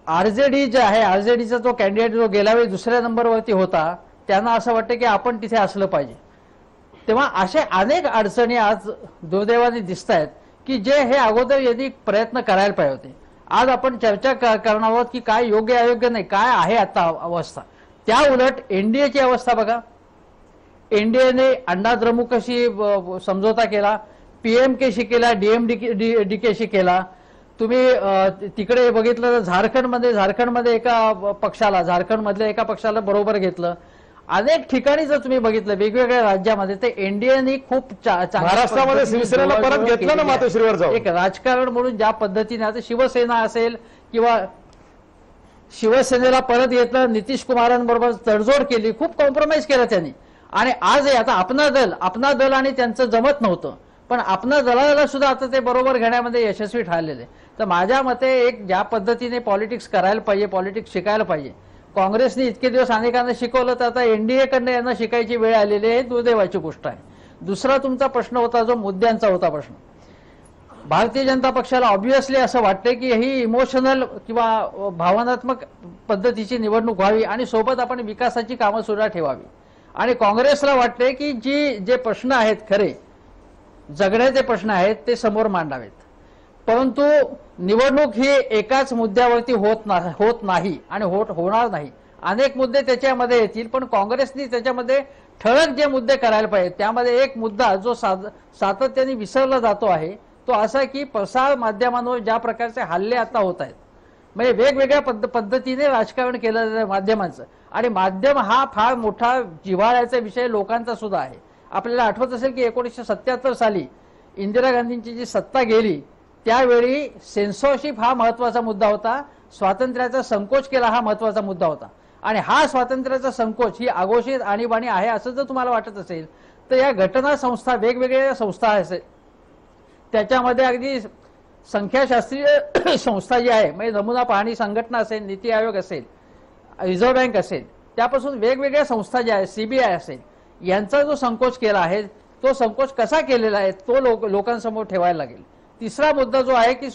आरजेडी जे आहे, आरजेडीचा जो कॅन्डिडेट जो गेल्या वेळी 2ऱ्या नंबरवरती होता, त्यांना असं वाटतं की आपण तिथे असलं पाहिजे. तेव्हा असे अनेक अडचणी आज दुर्दैवाने दिसत आहेत की जे हे अगोदर यांनी प्रयत्न करायला पाहिजे होते. आज आपण चर्चा करणार आहोत की काय योग्य अयोग्य नाही, काय आहे आता अवस्था. त्या उलट एनडीएची अवस्था बघा. एनडीएने अण्णाद्रमुकशी समझोता केला, पीएमकेशी केला, डीएमडीकेशी केला. तुम्ही तिकडे बघितलं तर झारखंडमध्ये एका पक्षाला, झारखंडमधल्या एका पक्षाला बरोबर घेतलं अनेक ठिकाणी जर तुम्ही बघितलं वेगवेगळ्या राज्यामध्ये ते एनडीएने खूप चांगल्या महाराष्ट्रामध्ये पद्धतीने शिवसेनेला परत जुळवाजुळव घेतलं ना केलेली आहे. मातोश्रीवर जाऊन. एक राजकारण म्हणून ज्या पद्धतीने आता शिवसेना असेल किंवा शिवसेनेला परत घेतलं, नितीश कुमारांबरोबर तडजोड केली, खूप कॉम्प्रोमाइज केलं त्यांनी. आणि आजही आता आपना दल आणि त्यांचं जमत नव्हतं, पण आपना दलाला सुद्धा आता ते बरोबर घेण्यामध्ये यशस्वी ठरलेले. तर माझ्या मते एक ज्या पद्धतीने पॉलिटिक्स करायला पाहिजे, पॉलिटिक्स शिकायला पाहिजे. काँग्रेसने इतके दिवस अनेकांना शिकवलं, तर आता एनडीए कडनं यांना शिकायची वेळ आलेली आहे. दुर्दैवाची गोष्ट आहे. दुसरा तुमचा प्रश्न होता जो मुद्द्यांचा होता प्रश्न. भारतीय जनता पक्षाला ऑब्व्हियसली असं वाटतं की ही इमोशनल किंवा भावनात्मक पद्धतीची निवडणूक व्हावी आणि सोबत आपण विकासाची कामं सुद्धा ठेवावी. आणि काँग्रेसला वाटते की जे प्रश्न आहेत, खरे जगण्याचे प्रश्न आहेत, ते समोर मांडावेत. परंतु निवडणूक ही एकाच मुद्द्यावरती होत नाही आणि होणार नाही. अनेक मुद्दे त्याच्यामध्ये येतील, पण काँग्रेसने त्याच्यामध्ये ठळक जे मुद्दे करायला पाहिजे त्यामध्ये एक मुद्दा जो सातत्याने विसरला जातो आहे तो असा की प्रसार माध्यमांवर ज्या प्रकारचे हल्ले आता होत आहेत, म्हणजे वेगवेगळ्या पद्धतीने राजकारण केलं जातं माध्यमांचं. आणि माध्यम हा फार मोठा जिव्हाळ्याचा विषय लोकांचा सुद्धा आहे. आपल्याला आठवत असेल की 1977 साली इंदिरा गांधींची जी सत्ता गेली त्यावेळी सेन्सॉरशिप हा महत्वाचा मुद्दा होता, स्वातंत्र्याचा संकोच केला हा महत्वाचा मुद्दा होता. आणि हा स्वातंत्र्याचा संकोच ही अघोषित आणीबाणी आहे असं जर तुम्हाला वाटत असेल तर या घटना संस्था, वेगवेगळ्या संस्था असेल, त्याच्यामध्ये अगदी संख्याशास्त्रीय संस्था जी आहे, म्हणजे नमुना पाहणी संघटना असेल, नीती आयोग असेल, रिझर्व्ह बँक असेल, त्यापासून वेगवेगळ्या संस्था ज्या आहेत, सीबीआय असेल, यांचा जो संकोच केला आहे तो संकोच कसा केलेला आहे तो लोकांसमोर ठेवायला लागेल. तिसरा मुद्दा जो आहे की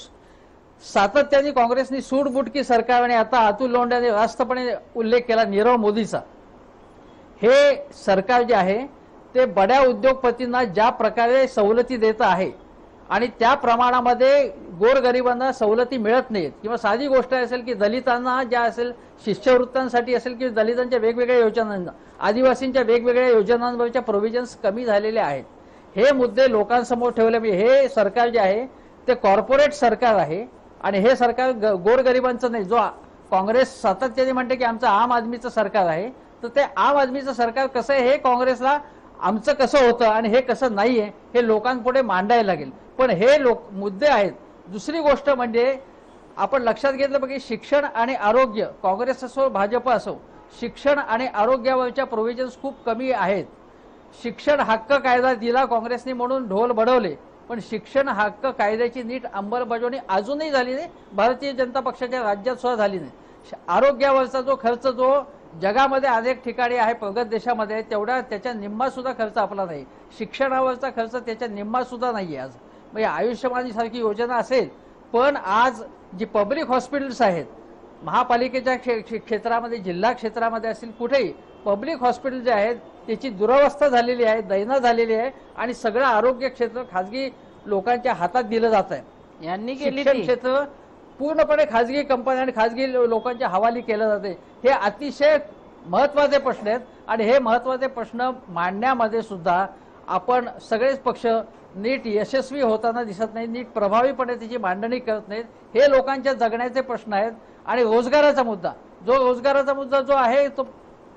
सातत्याने काँग्रेसने सूटबुटकी सरकार आणि आता अतुल लोंढे रास्तपणे उल्लेख केला नीरव मोदीचा. हे सरकार जे आहे ते बड्या उद्योगपतींना ज्या प्रकारे सवलती देत आहे आणि त्या प्रमाणामध्ये गोरगरिबांना सवलती मिळत नाहीत. किंवा साधी गोष्ट असेल की दलितांना ज्या असेल शिष्यवृत्तांसाठी असेल की दलितांच्या वेगवेगळ्या योजनांना, आदिवासींच्या वेगवेगळ्या योजनांवरच्या प्रोव्हिजन्स कमी झालेले आहेत. हे मुद्दे लोकांसमोर ठेवले. हे सरकार जे आहे ते कॉर्पोरेट सरकार आहे आणि हे सरकार गोरगरिबांचं नाही. जो काँग्रेस सातत्याने म्हणते की आमचं आम आदमीचं सरकार आहे, तर ते आम आदमीचं सरकार कसं आहे हे काँग्रेसला आमचं कसं होतं आणि हे कसं नाहीये हे लोकांपुढे मांडायला लागेल. पण हे मुद्दे आहेत. दुसरी गोष्ट म्हणजे आपण लक्षात घेतलं पाहिजे शिक्षण आणि आरोग्य, काँग्रेस असो भाजप असो, शिक्षण आणि आरोग्यावरच्या प्रोव्हिजन्स खूप कमी आहेत. शिक्षण हक्क कायदा दिला काँग्रेसने म्हणून ढोल बडवले, पण शिक्षण हक्क कायद्याची नीट अंमलबजावणी अजूनही झाली नाही. भारतीय जनता पक्षाच्या राज्यात सुद्धा झाली नाही. आरोग्यावरचा जो खर्च जो जगामध्ये अनेक ठिकाणी आहे, प्रगत देशामध्ये, तेवढा त्याच्या निम्मा सुद्धा खर्च आपला नाही. शिक्षणावरचा खर्च त्याच्या निम्मा सुद्धा नाहीये आज. म्हणजे आयुष्यमान सारखी योजना असेल, पण आज जी पब्लिक हॉस्पिटल्स आहेत महापालिकेच्या क्षेत्रामध्ये, जिल्हा क्षेत्रामध्ये असतील, कुठेही पब्लिक हॉस्पिटल जे आहेत त्याची दुरवस्था झालेली आहे, दैना झालेली आहे आणि सगळं आरोग्य क्षेत्र खाजगी लोकांच्या हातात दिलं जात आहे. यांनी केली शिक्षण क्षेत्र पूर्णपणे खाजगी कंपन्या आणि खाजगी लोकांच्या हवाली केलं जाते. हे अतिशय महत्वाचे प्रश्न आहेत आणि हे महत्वाचे प्रश्न मांडण्यामध्ये सुद्धा आपण सगळेच पक्ष नीट यशस्वी होताना दिसत नाही, नीट प्रभावीपणे त्याची मांडणी करत नाहीत. हे लोकांच्या जगण्याचे प्रश्न आहेत. आणि रोजगाराचा मुद्दा जो आहे तो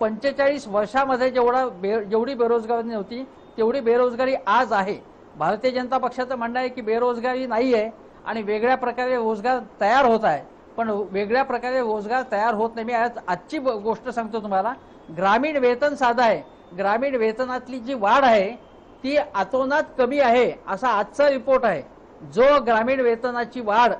45 वर्षामध्ये जेवढी बेरोजगारी नव्हती तेवढी बेरोजगारी आज आहे. भारतीय जनता पक्षाचं म्हणणं आहे की बेरोजगारी नाही आहे आणि वेगळ्या प्रकारे रोजगार तयार होत आहे, पण वेगळ्या प्रकारे रोजगार तयार होत नाही. मी आजची गोष्ट सांगतो तुम्हाला. ग्रामीण वेतन साधा आहे, ग्रामीण वेतनातली जी वाढ आहे ती अतोनात कमी आहे असा आजचा रिपोर्ट आहे. जो ग्रामीण वेतनाची वाढ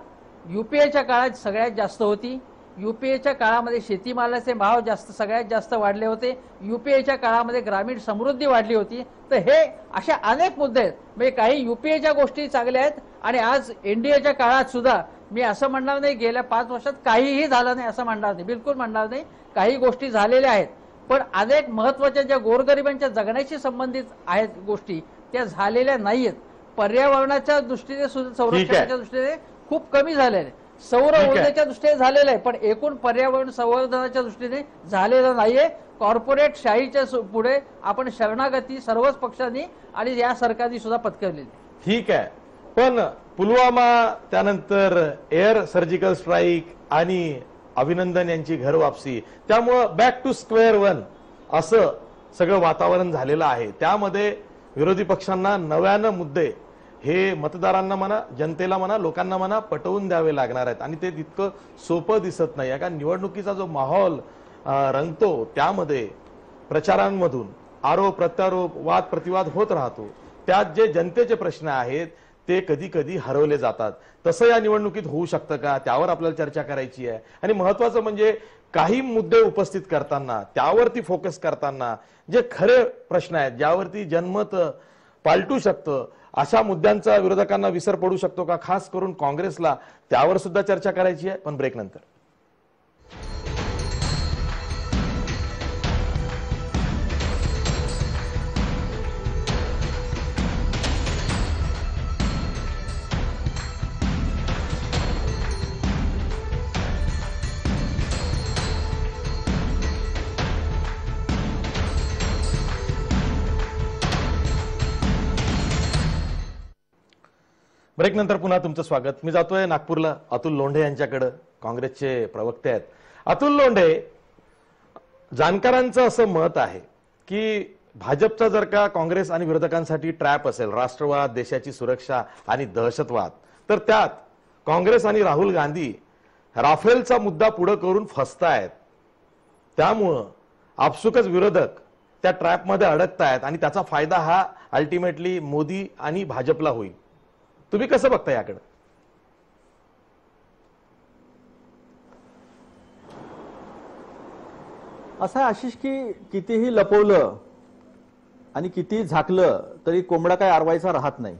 युपीएच्या काळात सगळ्यात जास्त होती, युपीएच्या काळामध्ये शेतीमालाचे भाव सगळ्यात जास्त वाढले होते, युपीएच्या काळामध्ये ग्रामीण समृद्धी वाढली होती. तर हे अशा अनेक मुद्दे आहेत. म्हणजे काही युपीएच्या गोष्टी चांगल्या आहेत आणि आज एनडीएच्या काळात सुद्धा मी असं म्हणणार नाही गेल्या 5 वर्षात काहीही झालं नाही असं म्हणणार नाही, बिलकुल म्हणणार नाही. काही गोष्टी झालेल्या आहेत, पण अनेक महत्वाच्या ज्या गोरगरिबांच्या जगण्याशी संबंधित आहेत गोष्टी त्या झालेल्या नाहीयेत. पर्यावरणाच्या दृष्टीने संरक्षणाच्या दृष्टीने खूप कमी झालेले आहे, सौर ऊर्जेच्या दृष्टीने झालेलं आहे, पण एकूण पर्यावरण संवर्धनाच्या दृष्टीने झालेलं नाहीये. कॉर्पोरेट शाहीच्या पुढे आपण शरणागती सर्वच पक्षांनी आणि या सरकारने सुद्धा पत्करलेली. ठीक आहे, पण पुलवामा त्यानंतर एअर सर्जिकल स्ट्राईक आणि अभिनंदन यांची घर वापसी, त्यामुळं बॅक टू स्क्वेअर वन असं सगळं वातावरण झालेलं आहे, त्यामध्ये विरोधी पक्षांना नव्यानं मुद्दे हे मतदारांना म्हणा, जनतेला म्हणा, लोकांना म्हणा पटवून द्यावे लागणार आहेत आणि ते तितकं सोपं दिसत नाही आहे. कारण निवडणुकीचा जो माहोल रंगतो त्यामध्ये प्रचारांमधून आरोप प्रत्यारोप वाद प्रतिवाद होत राहतो, त्यात जे जनतेचे प्रश्न आहेत ते कधी कधी हरवले जातात. तसं या निवडणुकीत होऊ शकतं का, त्यावर आपल्याला चर्चा करायची आहे. आणि महत्वाचं म्हणजे काही मुद्दे उपस्थित करताना त्यावरती फोकस करताना जे खरे प्रश्न आहेत ज्यावरती जनमत पालटू शकतं अशा मुद्द्यांचा विरोधकांना विसर पडू शकतो का, खास करून काँग्रेसला, त्यावर सुद्धा चर्चा करायची आहे. पण ब्रेक नंतर ब्रेक नंतर पुन्हा तुमचं स्वागत. मी जातोय नागपूरला अतुल लोंढे यांच्याकडे, काँग्रेसचे प्रवक्ते आहेत. अतुल लोंढे, जाणकारांचं असं मत आहे की भाजपचा जर का काँग्रेस आणि विरोधकांसाठी ट्रॅप असेल, राष्ट्रवाद, देशाची सुरक्षा आणि दहशतवाद, तर त्यात काँग्रेस आणि राहुल गांधी राफेलचा मुद्दा पुढे करून फसतायत. त्यामुळं आपसुकच विरोधक त्या ट्रॅपमध्ये अडकतायत आणि त्याचा फायदा हा अल्टिमेटली मोदी आणि भाजपला होईल. तुम्ही कसं बघता याकडे? असं आहे आशिष की कितीही लपवलं आणि कितीही झाकलं तरी कोंबडा काय आरवायचा राहत नाही.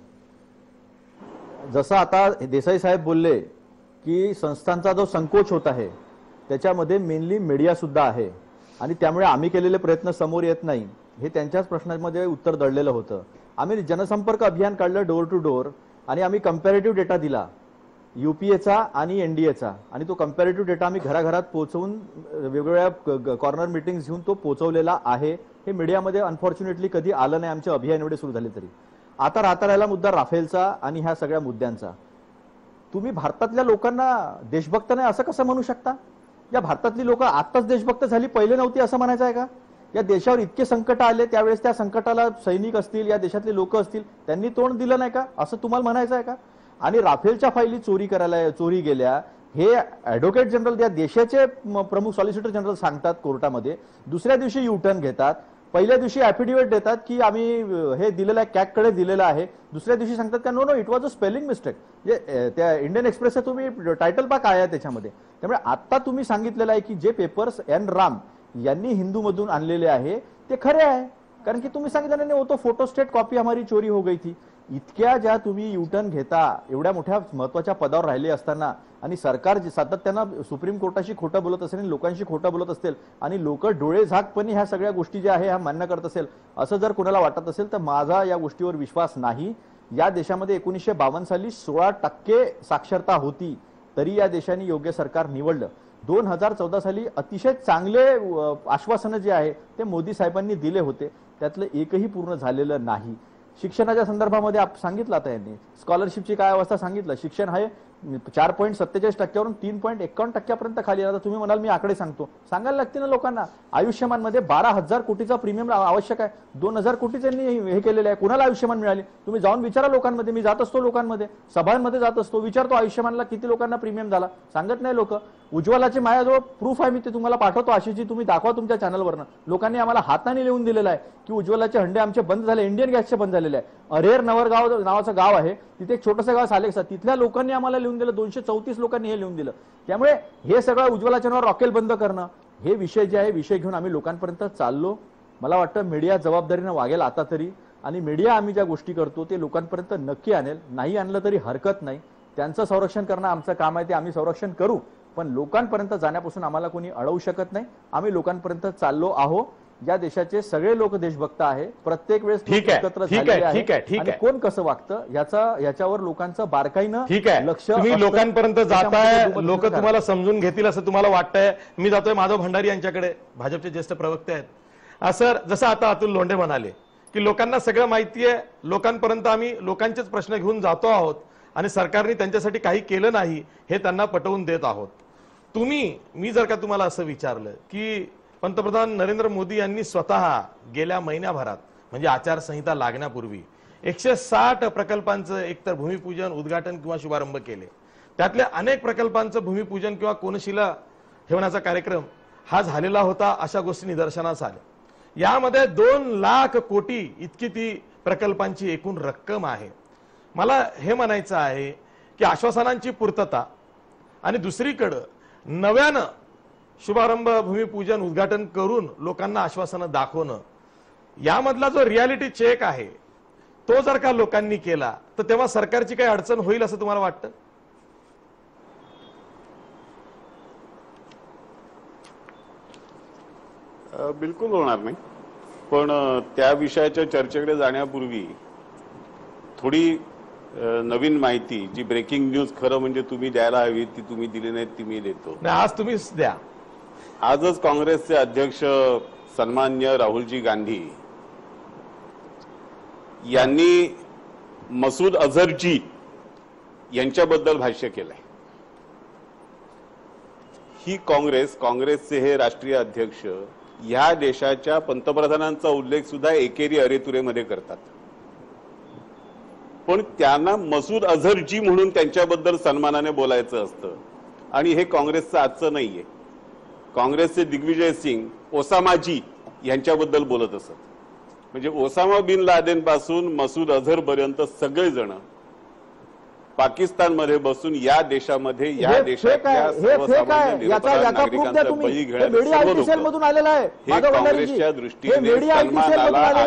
जसं आता देसाई साहेब बोलले की संस्थांचा जो संकोच होत आहे त्याच्यामध्ये मेनली मीडिया सुद्धा आहे आणि त्यामुळे आम्ही केलेले प्रयत्न समोर येत नाही हे त्यांच्याच प्रश्नांमध्ये उत्तर दडलेलं होतं. आम्ही जनसंपर्क अभियान काढलं डोर टू डोर आणि आम्ही कंपॅरेटिव्ह डेटा दिला यूपीएचा आणि एनडीएचा आणि तो कंपॅरेटिव्ह डेटा आम्ही घराघरात पोहोचवून वेगवेगळ्या कॉर्नर मीटिंग्स घेऊन तो पोहोचवलेला आहे. हे मीडियामध्ये अनफॉर्च्युनेटली कधी आलं नाही आमचे अभियान एवढे सुरू झाले तरी. आता राहता राहिला मुद्दा राफेलचा आणि ह्या सगळ्या मुद्द्यांचा. तुम्ही भारतातल्या लोकांना देशभक्त नाही असं कसं म्हणू शकता? या भारतातली लोक आत्ताच देशभक्त झाली, पहिले नव्हती असं म्हणायचं आहे का? या देशावर इतके संकट आले त्यावेळेस त्या संकटाला सैनिक असतील, या देशातले लोक असतील, त्यांनी तोंड दिलं नाही का असं तुम्हाला म्हणायचं आहे का? आणि राफेलच्या फाईली चोरी गेल्या हे ऍडव्होकेट जनरल या देशाचे प्रमुख सॉलिसिटर जनरल सांगतात कोर्टामध्ये. दुसऱ्या दिवशी युटर्न घेतात, पहिल्या दिवशी ॲफिडेव्हिट देतात की आम्ही हे दिलेलं आहे, कॅगकडे दिलेलं आहे. दुसऱ्या दिवशी सांगतात का no it was a spelling mistake. म्हणजे त्या इंडियन एक्सप्रेसचं तुम्ही टायटल पहा काय आहे त्याच्यामध्ये. त्यामुळे आता तुम्ही सांगितलेलं आहे की जे पेपर्स एन राम यांनी हिंदूमधून आणलेले आहे ते खरे आहे, कारण की तुम्ही सांगितलं नाही तो फोटोस्टेट कॉपी हमारी चोरी हो गई थी. इतक्या ज्या तुम्ही युटर्न घेता एवढ्या मोठ्या महत्वाच्या पदावर राहिले असताना आणि सरकार सातत्यानं सुप्रीम कोर्टाशी खोटं बोलत असेल आणि लोकांशी खोटं बोलत असतील आणि लोक डोळे झाकपणे ह्या सगळ्या गोष्टी ज्या आहे ह्या मान्य करत असेल असं जर कोणाला वाटत असेल तर माझा या गोष्टीवर विश्वास नाही. या देशामध्ये 1952 साली 16% साक्षरता होती तरी या देशाने योग्य सरकार निवडलं. 2014 साली अतिशय चांगले आश्वासनं जे आहे ते मोदी साहेबांनी दिले होते, त्यातलं एकही पूर्ण झालेलं नाही. शिक्षणाच्या संदर्भामध्ये सांगितलं आता यांनी, स्कॉलरशिपची काय अवस्था सांगितलं. शिक्षण आहे 4.47% 3.51% खाली. आता तुम्ही म्हणाल मी आकडे सांगतो, सांगायला लागते ना लोकांना. आयुष्यमान मध्ये 12,000 कोटीचा प्रीमियम आवश्यक आहे, 2,000 कोटी त्यांनी हे केलेलं आहे. कुणाला आयुष्यमान मिळाले तुम्ही जाऊन विचारा लोकांमध्ये. मी जात असतो लोकांमध्ये, सभांमध्ये जात असतो, विचारतो आयुष्यमानला किती लोकांना प्रीमियम झाला, सांगत नाही लोक. उज्ज्वलाचे माझ्याजवळ प्रूफ आहे, मी ते तुम्हाला पाठवतो आशिषजी, तुम्ही दाखवा तुमच्या चॅनलवरनं. लोकांनी आम्हाला हाताने लिहून दिलेलं आहे की उज्ज्वलाचे हंडे आमचे बंद झाले, इंडियन गॅसचे बंद झालेले आहे. अरेर नवरगाव नावाचं गाव आहे, तिथे एक छोटंसं गाव सालेक्सा, तिथल्या लोकांनी आम्हाला लिहून दिलं, 234 लोकांनी हे लिहून दिलं. त्यामुळे हे सगळं उज्ज्वलाच्या नावावर रॉकेल बंद करणं हे विषय जे आहे विषय घेऊन आम्ही लोकांपर्यंत चाललो. मला वाटतं मीडिया जबाबदारीनं वागेल आता तरी, आणि मीडिया आम्ही ज्या गोष्टी करतो ते लोकांपर्यंत नक्की आणेल. नाही आणलं तरी हरकत नाही, त्यांचं संरक्षण करणं आमचं काम आहे, ते आम्ही संरक्षण करू. पण लोकांपर्यंत जाण्यापासून आम्हाला कोणी अडवू शकत नाही. आम्ही लोकांपर्यंत चाललो आहो. या देशाचे सगळे लोक देशभक्त आहे, प्रत्येक वेळेस एकत्र झालेले आहे आणि कोण कसं वागतं याच्यावर लोकांचं बारकाईनं लक्ष. तुम्ही लोकांपर्यंत जाताय, लोक तुम्हाला समजून घेतील असं तुम्हाला वाटतंय. मी जातोय माधव भंडारी यांच्याकडे, भाजपचे ज्येष्ठ प्रवक्ते आहेत. सर, जसं आता अतुल लोंढे म्हणाले की लोकांना सगळं माहिती आहे, लोकांपर्यंत आम्ही लोकांचेच प्रश्न घेऊन जातो आहोत आणि सरकारने त्यांच्यासाठी काही केलं नाही हे त्यांना पटवून देत आहोत. मी जर का तुम्हाला असं विचारलं की पंतप्रधान नरेंद्र मोदी यांनी स्वतः गेल्या महिन्याभरात म्हणजे आचारसंहिता लागण्यापूर्वी 160 प्रकल्पांचं एकतर भूमिपूजन, उद्घाटन किंवा शुभारंभ केले. त्यातल्या अनेक प्रकल्पांचं भूमिपूजन किंवा कोनशिला ठेवण्याचा कार्यक्रम हा झालेला होता, अशा गोष्टी निदर्शनास आल्या. यामध्ये 2 लाख कोटी इतकी ती प्रकल्पांची एकूण रक्कम आहे. मला हे म्हणायचं आहे की आश्वासनांची पूर्तता आणि दुसरीकडे नव्यानं शुभारंभ, भूमिपूजन, उद्घाटन करून लोकांना आश्वासनं दाखवणं, यामधला जो रियालिटी चेक आहे तो जर का लोकांनी केला तर तेव्हा सरकारची काही अडचण होईल असं तुम्हाला वाटतं? बिलकुल होणार नाही. पण त्या विषयाच्या चर्चेकडे जाण्यापूर्वी थोडी नवीन माहिती, जी ब्रेकिंग न्यूज खरं म्हणजे तुम्ही द्यायला हवी ती तुम्ही दिली नाही, ती मी देतो. नाही, आज तुम्हीच द्या. आजच काँग्रेसचे अध्यक्ष सन्माननीय राहुलजी गांधी यांनी मसूद अझहरजी यांच्याबद्दल भाष्य केलंय. ही काँग्रेसचे हे राष्ट्रीय अध्यक्ष या देशाच्या पंतप्रधानांचा उल्लेख सुद्धा एकेरी अरेतुरेमध्ये करतात. पण त्यांना मसूद अझहरजी म्हणून त्यांच्याबद्दल सन्मानाने बोलायचं असतं. आणि हे काँग्रेसचं आजचं नाहीये. काँग्रेसचे दिग्विजय सिंग ओसामाजी यांच्याबद्दल बोलत असत. म्हणजे ओसामा बिन लादेन पासून मसूद अझहर पर्यंत सगळेजण पाकिस्तानमध्ये बसून या देशामध्ये या देशाच्या सर्वसामान्य निरपराध नागरिकांचा बळी घेण्यात मधून आलेला आहे. हे काँग्रेसच्या दृष्टीने सन्मानाला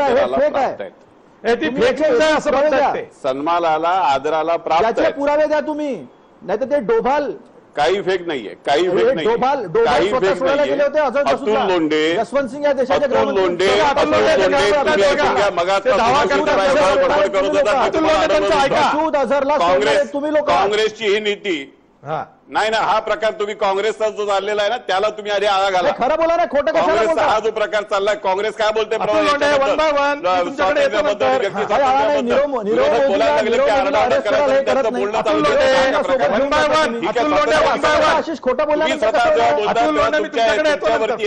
आदराला प्राप्त आहेत. सन्मानाला आदराला प्राप्त आहेत. पुरावे द्या तुम्ही, नाहीतर ते डोभाल काही फेक नाहीये, काही फेक नाहीये, काही फेक नाहीये. अतुल लोंढे, जसवंत सिंग या देशाचे अतुल लोंढे काँग्रेसची ही नीती नाही ना. हा प्रकार तुम्ही काँग्रेसचा जो चाललेला आहे ना, त्याला तुम्ही आधी आळा घाला. खरं बोला ना, खोटं काँग्रेसचा हा जो प्रकार चाललाय, काँग्रेस काय बोलते,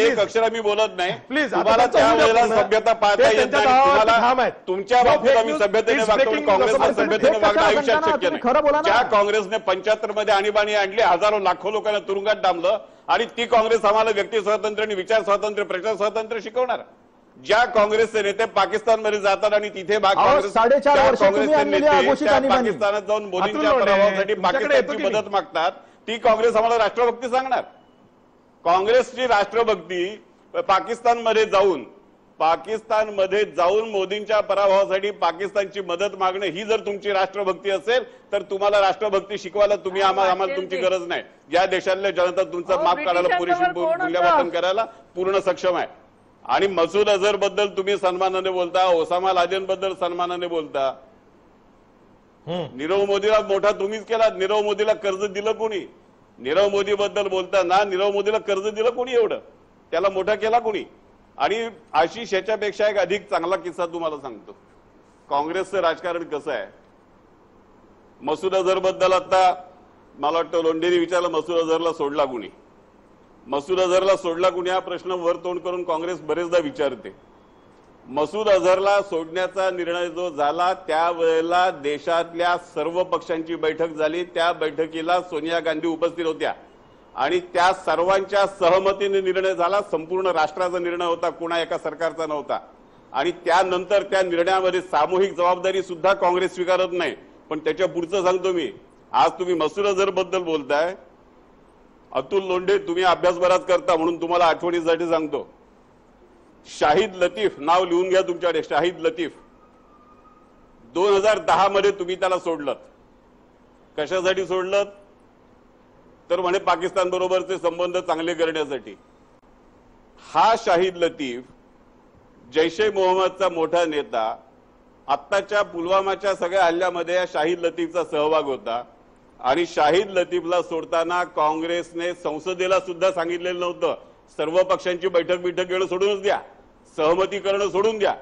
एक अक्षर मी बोलत नाही. प्लीज तुम्हाला त्यावेळेला सभ्यता पाहता येत नाही. तुम्हाला तुमच्या बाबतीत आम्ही सभ्यतेने वागतो, काँग्रेसला सभ्यतेने वागणं आयुष्यात शक्य नाही. ज्या काँग्रेसने 75 मध्ये आणीबाणी आणली, हजारो लाखो लोकांना तुरुंगात डांबलं, आणि ती काँग्रेस आम्हाला व्यक्ती स्वातंत्र्य आणि विचार स्वातंत्र्य, प्रचार स्वातंत्र्य शिकवणार. ज्या काँग्रेसचे नेते पाकिस्तानमध्ये जातात आणि तिथे पाकिस्तानात जाऊन मोदींच्या पराभवासाठी पाकिस्तानची मदत मागतात, ती काँग्रेस आम्हाला राष्ट्रभक्ती सांगणार. काँग्रेसची राष्ट्रभक्ती पाकिस्तानमध्ये जाऊन मोदींच्या पराभवासाठी पाकिस्तानची मदत मागणं ही जर तुमची राष्ट्रभक्ती असेल तर तुम्हाला राष्ट्रभक्ती शिकवायला तुम्ही आम्हाला तुमची गरज नाही. या देशातल्या जनता तुमचं माफ करायला, पुरेशी मूल्यमापन करायला पूर्ण सक्षम आहे. आणि मसूद अझहर बद्दल तुम्ही सन्मानाने बोलता, ओसामा लादेन बद्दल सन्मानाने बोलता. नीरव मोदीला मोठा तुम्हीच केला. नीरव मोदीला कर्ज दिलं कोणी? नीरव मोदी बद्दल बोलताना नीरव मोदीला कर्ज दिलं कोणी? एवढं त्याला मोठा केला कोणी? आणि आशिष, याच्यापेक्षा एक अधिक चांगला किस्सा तुम्हाला सांगतो. काँग्रेसचं राजकारण कसं आहे. मसूद अझहर बद्दल आता मला वाटतं लोंढेने विचारलं, मसूद अझहरला सोडला कुणी? मसूद अझहरला सोडला कुणी हा प्रश्न वर तोंड करून काँग्रेस बरेचदा विचारते. मसूद अझहरला सोडण्याचा निर्णय जो झाला त्यावेळेला देशातल्या सर्व पक्षांची बैठक झाली. त्या बैठकीला सोनिया गांधी उपस्थित होत्या आणि त्या सर्वांच्या सहमतीने निर्णय झाला. संपूर्ण राष्ट्राचा निर्णय होता, कोणा एका सरकारचा नव्हता. आणि त्यानंतर त्या निर्णयामध्ये सामूहिक जबाबदारी सुद्धा काँग्रेस स्वीकारत नाही. पण त्याच्या पुढचं सांगतो मी. आज तुम्ही मसूद अझहर बद्दल बोलताय. अतुल लोंढे, तुम्ही अभ्यास बराच करता म्हणून तुम्हाला आठवणीसाठी सांगतो. शाहिद लतीफ नाव लिहून घ्या तुमच्याकडे. शाहिद लतीफ 2010 मध्ये तुम्ही त्याला सोडलं. कशासाठी सोडलं? तर म्हणे पाकिस्तान बरोबरचे संबंध चांगले करण्यासाठी. हा शाहिद लतीफ जैश ए मोहम्मदचा मोठा नेता. आत्ताच्या पुलवामाच्या सगळ्या हल्ल्यामध्ये या शाहिद लतीफचा सहभाग होता. आणि शाहिद लतीफला सोडताना काँग्रेसने संसदेला सुद्धा सांगितलेलं नव्हतं. सर्व पक्षांची बैठक वेळ सोडूनच द्या, सहमती करणं सोडून द्या.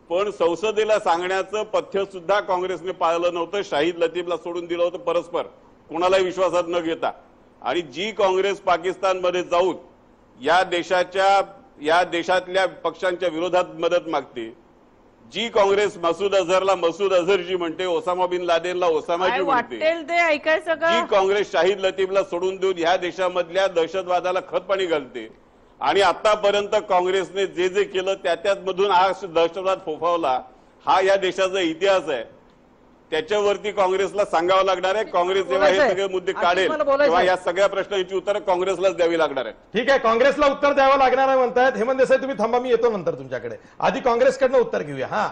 पण संसदेला सांगण्याचं पथ्य सुद्धा काँग्रेसने पाळलं नव्हतं. शाहिद लतीफला सोडून दिलं होतं परस्पर, कोणालाही विश्वासात न घेता. आणि जी काँग्रेस पाकिस्तानमध्ये जाऊन या देशाच्या या देशातल्या पक्षांच्या विरोधात मदत मागते, जी काँग्रेस मसूद अझहरला मसूद अझहरजी म्हणते, ओसामा बिन लादेनला ओसामाजी काय म्हणते, वाटेल ते ऐकायचं जी का? काँग्रेस शाहिद लतीफला सोडून देऊन ह्या देशामधल्या दहशतवादाला खतपाणी घालते, आणि आतापर्यंत काँग्रेसने जे जे केलं त्यामधून हा दहशतवाद फोफावला, हा या देशाचा इतिहास आहे. त्याच्यावरती काँग्रेसला सांगावं लागणार आहे. काँग्रेस जेव्हा हे सगळे मुद्दे काढेल तेव्हा या सगळ्या प्रश्नांची उत्तरं काँग्रेसलाच द्यावी लागणार आहे. ठीक आहे, काँग्रेसला उत्तर द्यावं लागणार आहे म्हणतायत. हेमंत देसाई तुम्ही थांबा, मी येतो नंतर तुमच्याकडे. आधी काँग्रेसकडनं उत्तर घेऊया. हा,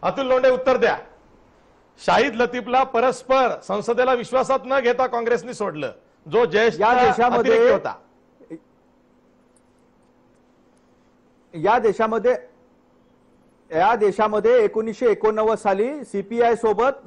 अतुल लोंढे उत्तर द्या. शाहिद लतीफला परस्पर संसदेला विश्वासात न घेता काँग्रेसने सोडलं, जो ज्येष्ठ अतिरेकी होता. या देशामध्ये 1989 साली सीपीआय सोबत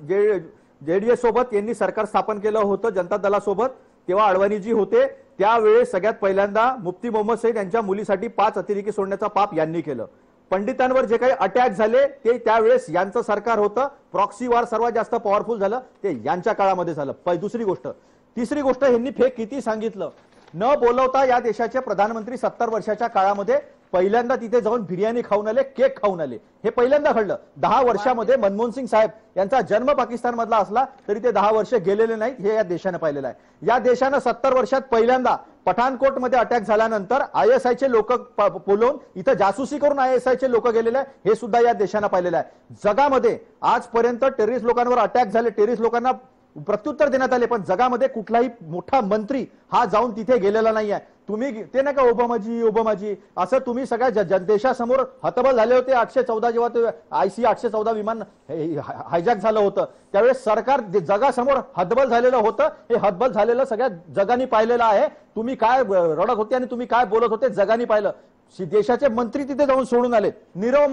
जेडीएस सोबत यांनी सरकार स्थापन केलं होतं, जनता दलासोबत. तेव्हा अडवाणीजी होते. त्यावेळेस सगळ्यात पहिल्यांदा मुफ्ती मोहम्मद सईद यांच्या मुलीसाठी 5 अतिरेकी सोडण्याचा पाप यांनी केलं. पंडितांवर जे काही अटॅक झाले ते त्यावेळेस यांचं सरकार होतं. प्रॉक्सी वॉर सर्वात जास्त पॉवरफुल झालं ते यांच्या काळामध्ये झालं. दुसरी गोष्ट. तिसरी गोष्ट, यांनी फेक किती सांगितलं. न बोलवता या देशाचे प्रधानमंत्री 70 वर्षाच्या काळामध्ये पहिल्यांदा तिथे जाऊन बिर्याणी खाऊन आले, केक खाऊन आले. हे पहिल्यांदा घडलं. 10 वर्षामध्ये मनमोहन सिंग साहेब यांचा जन्म पाकिस्तान मधला असला तरी ते 10 वर्ष गेलेले नाहीत. हे या देशानं पाहिलेलं आहे. या देशानं 70 वर्षात पहिल्यांदा पठाणकोटमध्ये अटॅक झाल्यानंतर ISIचे लोक बोलवून इथं जासूसी करून ISIचे लोक गेलेले आहे. हे सुद्धा या देशानं पाहिलेलं आहे. जगामध्ये आजपर्यंत टेररिस्ट लोकांवर अटॅक झाले, टेररिस्ट लोकांना प्रत्युत्तर देण्यात आले, पण जगामध्ये कुठलाही मोठा मंत्री हा जाऊन तिथे गेलेला नाहीये. तुम्ही ते नाही का ओबामाजी असं तुम्ही सगळ्या देशासमोर हतबल झाले होते. 814 जेव्हा ते IC 814 विमान हायजॅक झालं होतं त्यावेळेस सरकार जगासमोर हतबल झालेलं होतं. हे हतबल झालेलं सगळ्या जगाने पाहिलेलं आहे. तुम्ही काय रडत होते आणि तुम्ही काय बोलत होते जगाने पाहिलं. देशाचे मंत्री तिथे जाऊन सोडून आले. नीरव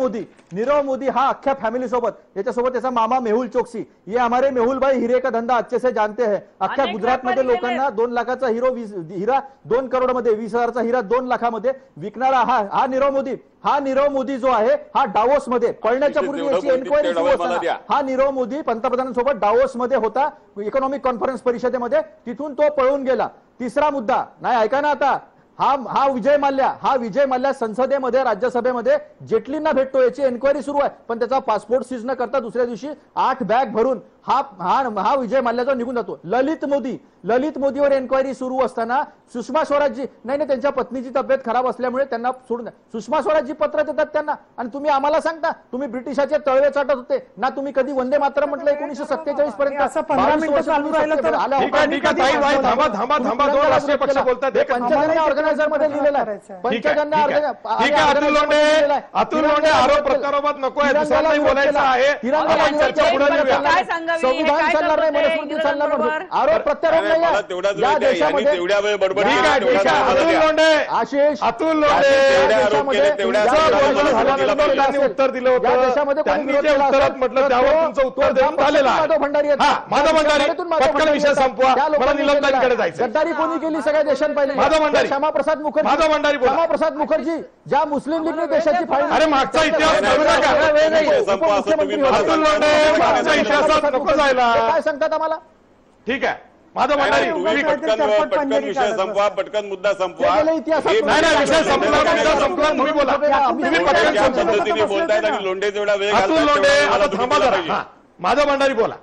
मोदी हा अख्ख्या फॅमिली सोबत, याच्यासोबत त्याचा मामा मेहुल चोक्सी, ये हमारे मेहुल भाई हीरे का धंदा अच्छे से जानते हैं. अख्ख्या गुजरातमध्ये लोकांना 2 लाखाचा हिरा 2 करोडमध्ये, 20,000चा हिरा 2 लाखामध्ये विकणारा हा नीरव मोदी जो आहे हा डावोस मध्ये पळण्याच्या पूर्वी याची एन्क्वायरी सुरू असताना हा नीरव मोदी पंतप्रधानांसोबत डावोस मध्ये होता इकॉनॉमिक कॉन्फरन्स परिषदेमध्ये. तिथून तो पळून गेला. तिसरा मुद्दा नाही, ऐका ना आता, हा विजय मल्ल्या संसदेमध्ये राज्यसभेमध्ये जेटलींना भेटतो, याची एन्क्वायरी सुरू आहे. पण त्याचा पासपोर्ट सीज न करता दुसऱ्या दिवशी 8 बॅग भरून हा विजय मल्ल्याचा निघून जातो. ललित मोदीवर एन्क्वायरी सुरू असताना सुषमा स्वराजजी नाही, त्यांच्या पत्नीची तब्येत खराब असल्यामुळे त्यांना सोडून सुषमा स्वराजजी पत्र देतात त्यांना. आणि तुम्ही आम्हाला सांगता तुम्ही ब्रिटिशाचे तळवे चाटत होते ना. तुम्ही कधी वंदे मातरम म्हटलं 1947 पर्यंत. असं 15 मिनिटं चालू राहिलं तर पंचजन्य ऑर्गनायझर मध्ये लिहिलेलं आहे. पंचजन्य अतुल लोंढे आरोप प्रत्यारोपात नको आहे, दुसरा नाही बोलायचं आहे. चर्चा पुढे नेऊया. काय सांगावी, संविधान काय चालणार नाही, करतोय मनुस्मृती चालणार नाही. इंग्रजांबरोबर? आरोप प्रत्यारोप नाही आहे. या देशामध्ये तेवढ्या वेळ बडबड ठीक आहे, तेवढा ठीक आहे. वेळ अतुल द्या. लोंढे आशिष अतुल जेवढे लोंढे आरोप केले तेवढ्या या त्यांनी उत्तर दिलं या होतं. देशामध्ये कोणी त्यांनी विरोध जे केला उत्तरात असेल म्हटलं तर त्यावर तो- तुमचं उत्तर तो देऊन झालेलं आहे. माधव भंडारी आहेत. हा, माधव भंडारी त्याच्यातून माधव पटकन भंडारी विषय आहेत. संपवा. त्या मला लोकांनी निलमताईंकडे केलेलं आहे. जायचं. गद्दारी कोणी केली सगळ्या देशांत पहिले. माधव भंडारी. श्यामाप्रसाद मुखर्जी. माधव भंडारी बोला. श्यामाप्रसाद मुखर्जी ज्या मुस्लिम लीगने देशाची फाळणी. अरे मागचा इतिहास करू नका. उपमुख्यमंत्री होते. अतुल लोंढे मागच्या इतिहासात नको जायला. ते काय सांगतात आम्हाला. ठीक आहे, माधव भंडारी तुम्ही पटकन विषय संपवा, पटकन मुद्दा संपवा. ते गेल्या इतिहासात हे नाही, विषय संपला, मुद्दा संपला, तुम्ही बोला. तुम्ही पटकन ज्या संपवा. पद्धतीने बोलतायत आणि लोंढे जेवढा वेळ अतुल घालतात लोंढे तेवढा आता मला तुम्ही थांबा दिला जरा. पाहिजे. हा, माधव भंडारी बोला.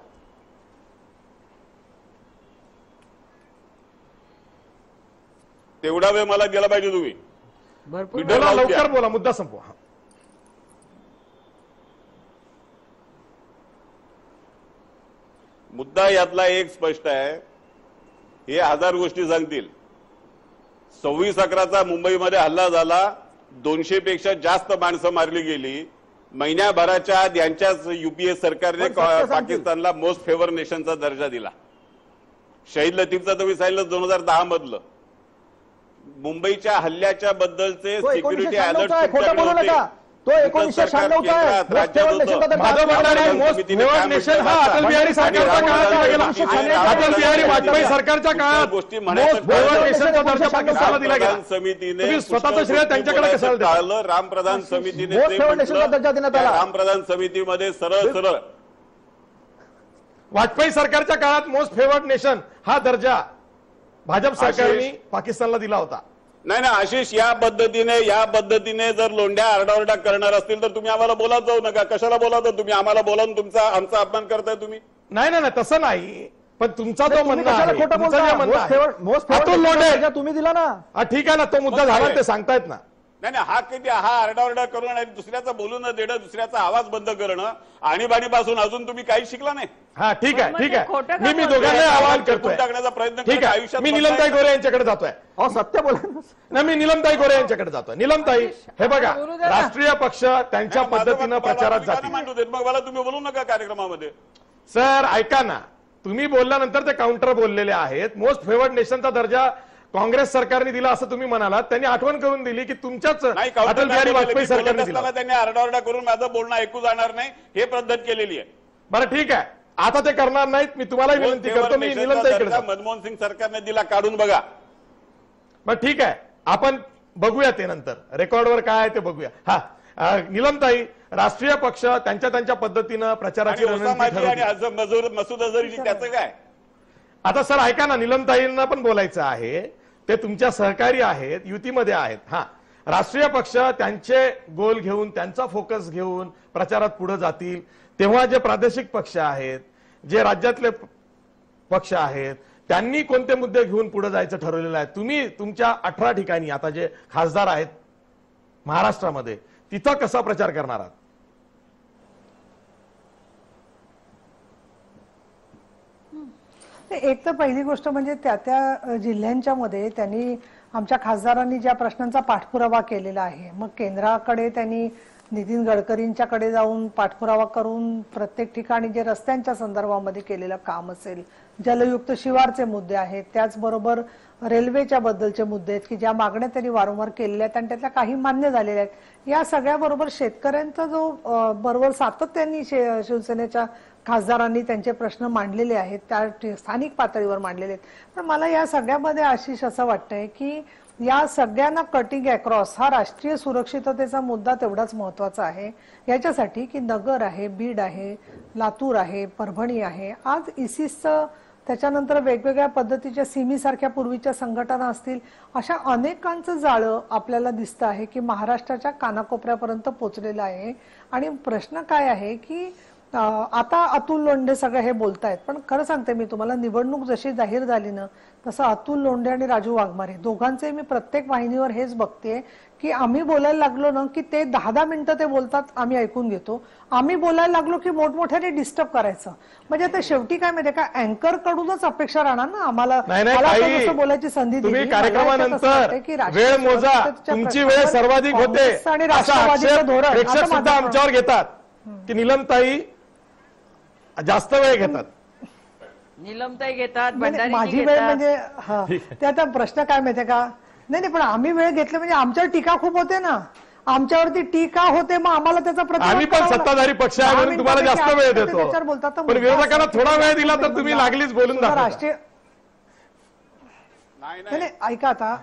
तेवढा वेळ मला दिला पाहिजे तुम्ही. भरपूर बोला, बोला, लवकर लवकर बोला, मुद्दा संपवा. हा. मुद्दा यातला एक स्पष्ट आहे. हे 1000 गोष्टी सांगतील. 26/11चा मुंबईमध्ये हल्ला झाला. 200 पेक्षा जास्त माणसं मारली गेली. महिन्याभराच्या आत यांच्याच UPA सरकारने पण सत्य सांगतील. पाकिस्तानला मोस्ट फेवर नेशनचा दर्जा दिला. शहीद लतीफचा तुम्ही सांगितलं 2010 मधलं. मुंबईच्या हल्ल्याच्या बद्दलचे तो सिक्युरिटी 1996 अलर्ट चा आहे, खोटं बोलू नका. तो 1996 चा आहे. Madhav Bhandari most favoured nation हा अटल बिहारी सरकारच्या काळात आला गेला. अटल बिहारी वाजपेयी सरकारच्या काळात गोष्टी मोस्ट फेवर्ड नेशनचा दर्जा पाकिस्तानला दिला गेला. समितीने तुम्ही स्वतःचं श्रेय त्यांच्याकडे कशाला देता? टाळलं. रामप्रधान समितीने मोस्ट ते फेवर्ड नेशनचा म्हटलं. दर्जा देण्यात त्या आला. रामप्रधान समितीमध्ये सरळ वाजपेयी सरकारच्या काळात मोस्ट फेवर्ड नेशन हा दर्जा भाजप सरकारने पाकिस्तानला दिला होता. नाही आशिष, या पद्धतीने जर लोंढ्या आरडाओरडा करणार असतील तर तुम्ही आम्हाला बोलात जाऊ नका. कशाला बोलावता तुम्ही आम्हाला? बोलावून आमचा अपमान करताय तुम्ही. नाही तसं नाही, पण तुमचा जो म्हणणं आहे, खोटं तुमचं जे म्हणणं आहे, मोस्ट अतुल लोंढे तुम्ही दिला ना. ठीक आहे ना, तो मुद्दा झाला ते सांगतायत ना. नाही हा आरडाओरडा करून आणि दुसऱ्याचं बोलू न देणं, दुसऱ्याचा आवाज बंद करणं, आणीबाणीपासून अजून तुम्ही काही शिकला नाही. हा ठीक आहे खोटं मी का दोघांना आवाहन करतोय. टाकण्याचा प्रयत्न ठीक आहे, आयुष्यात मी निलमताई गोरे यांच्याकडे जातोय. सत्य बोला नाही, मी निलमताई गोरे यांच्याकडे जातोय. निलमताई, हे बघा, बोलू द्या ना. राष्ट्रीय पक्ष त्यांच्या पद्धतीनं प्रचारात जातील. मांडू देत, मग मला तुम्ही बोलू नका कार्यक्रमामध्ये. सर ऐका ना, तुम्ही बोलल्यानंतर ते काउंटर बोललेले आहेत. मोस्ट फेवर्ड नेशनचा दर्जा काँग्रेस सरकारने दिला असं तुम्ही म्हणालात. त्यांनी आठवण करून दिली की तुमच्याच अटल बिहारी वाजपेयी सरकारने दिला. त्यांनी आरडाओरडा करून माझं बोलणं ऐकू जाणार नाही हे पद्धत केलेली आहे. बरं ठीक आहे, आता ते करणार नाहीत. मी तुम्हाला विनंती करतो, मी निलमताईकडे जातो. मनमोहन सिंग सरकारने दिला, काढून बघा. बरं ठीक आहे, आपण बघूया ते नंतर रेकॉर्डवर काय आहे ते बघूया. हा निलमताई, राष्ट्रीय पक्ष त्यांच्या पद्धतीनं प्रचाराची रणनीती ठरवतील. आणि मसूद अझहरी त्याचं काय? आता सर ऐका ना, निलमताईंना पण बोलायचं आहे. ते तुमच्या सहकारी आहेत, युतीमध्ये आहेत. हा, राष्ट्रीय पक्ष त्यांचे गोल घेऊन, त्यांचा फोकस घेऊन प्रचारात पुढे जातील, तेव्हा जे प्रादेशिक पक्ष आहेत, जे राज्यातले पक्ष आहेत, त्यांनी कोणते मुद्दे घेऊन पुढे जायचं ठरवलेलं आहे. तुम्ही तुमच्या 18 ठिकाणी आता जे खासदार आहेत महाराष्ट्रामध्ये, तिथं कसा प्रचार करणार आहात? एक तर पहिली गोष्ट म्हणजे त्या जिल्ह्यांच्या मध्ये त्यांनी आमच्या खासदारांनी ज्या प्रश्नांचा पाठपुरावा केलेला आहे, मग केंद्राकडे त्यांनी नितीन गडकरींच्याकडे जाऊन पाठपुरावा करून प्रत्येक ठिकाणी जे रस्त्यांच्या संदर्भामध्ये केलेलं काम असेल, जलयुक्त शिवारचे मुद्दे आहेत, त्याचबरोबर रेल्वेच्या बद्दलचे मुद्दे आहेत की ज्या मागण्या त्यांनी वारंवार केलेल्या आहेत आणि त्यातल्या काही मान्य झालेल्या आहेत. या सगळ्याबरोबर शेतकऱ्यांचा जो बरोबर सातत्याने शिवसेनेच्या खासदारांनी त्यांचे प्रश्न मांडलेले आहेत, त्या स्थानिक पातळीवर मांडलेले आहेत. पण मला या सगळ्यामध्ये आशिष असं वाटतंय की या सगळ्यांना कटिंग अक्रॉस हा राष्ट्रीय सुरक्षिततेचा मुद्दा तेवढाच महत्वाचा आहे. याच्यासाठी की नगर आहे, बीड आहे, लातूर आहे, परभणी आहे, आज इसिसचं, त्याच्यानंतर वेगवेगळ्या पद्धतीच्या सिमीसारख्या पूर्वीच्या संघटना असतील, अशा अनेकांचं जाळं आपल्याला दिसतं आहे की महाराष्ट्राच्या कानाकोपऱ्यापर्यंत पोहोचलेलं आहे. आणि प्रश्न काय आहे की आता अतुल लोंढे सगळे हे बोलतायत, पण खरं सांगते मी तुम्हाला, निवडणूक जशी जाहीर झाली ना, तसं अतुल लोंढे आणि राजू वाघमारे दोघांचे मी प्रत्येक वाहिनीवर हेच बघते की आम्ही बोलायला लागलो ना की ते 10-10 मिनिटं ते बोलतात, आम्ही ऐकून घेतो. आम्ही बोलायला लागलो की मोठमोठ्याने डिस्टर्ब करायचं. म्हणजे आता शेवटी काय माहितीये का, अँकर कडूनच अपेक्षा राहणार ना आम्हाला बोलायची संधी दिली. तुम्ही कार्यक्रमानंतर वेळ मोजा, तुमची वेळ सर्वाधिक होते आणि राष्ट्रवादीचं धोरण प्रेक्षक सुद्धा आमच्यावर घेतात की निलमताई जास्त वेळ घेतात. निलमताई घेतात, माझी वेळ म्हणजे ते आता प्रश्न काय माहितीये का, नाही पण आम्ही वेळ घेतले म्हणजे आमच्यावर टीका खूप होते ना, आमच्यावरती टीका होते, मग आम्हाला त्याचा प्रतिसाद. आम्ही पण सत्ताधारी पक्ष आहे म्हणून तुम्हाला जास्त वेळ देतो, पण विरोधकांना थोडा वेळ दिला तर तुम्ही लागलीच बोलून दाखवा. राष्ट्रीय नाही ऐका आता,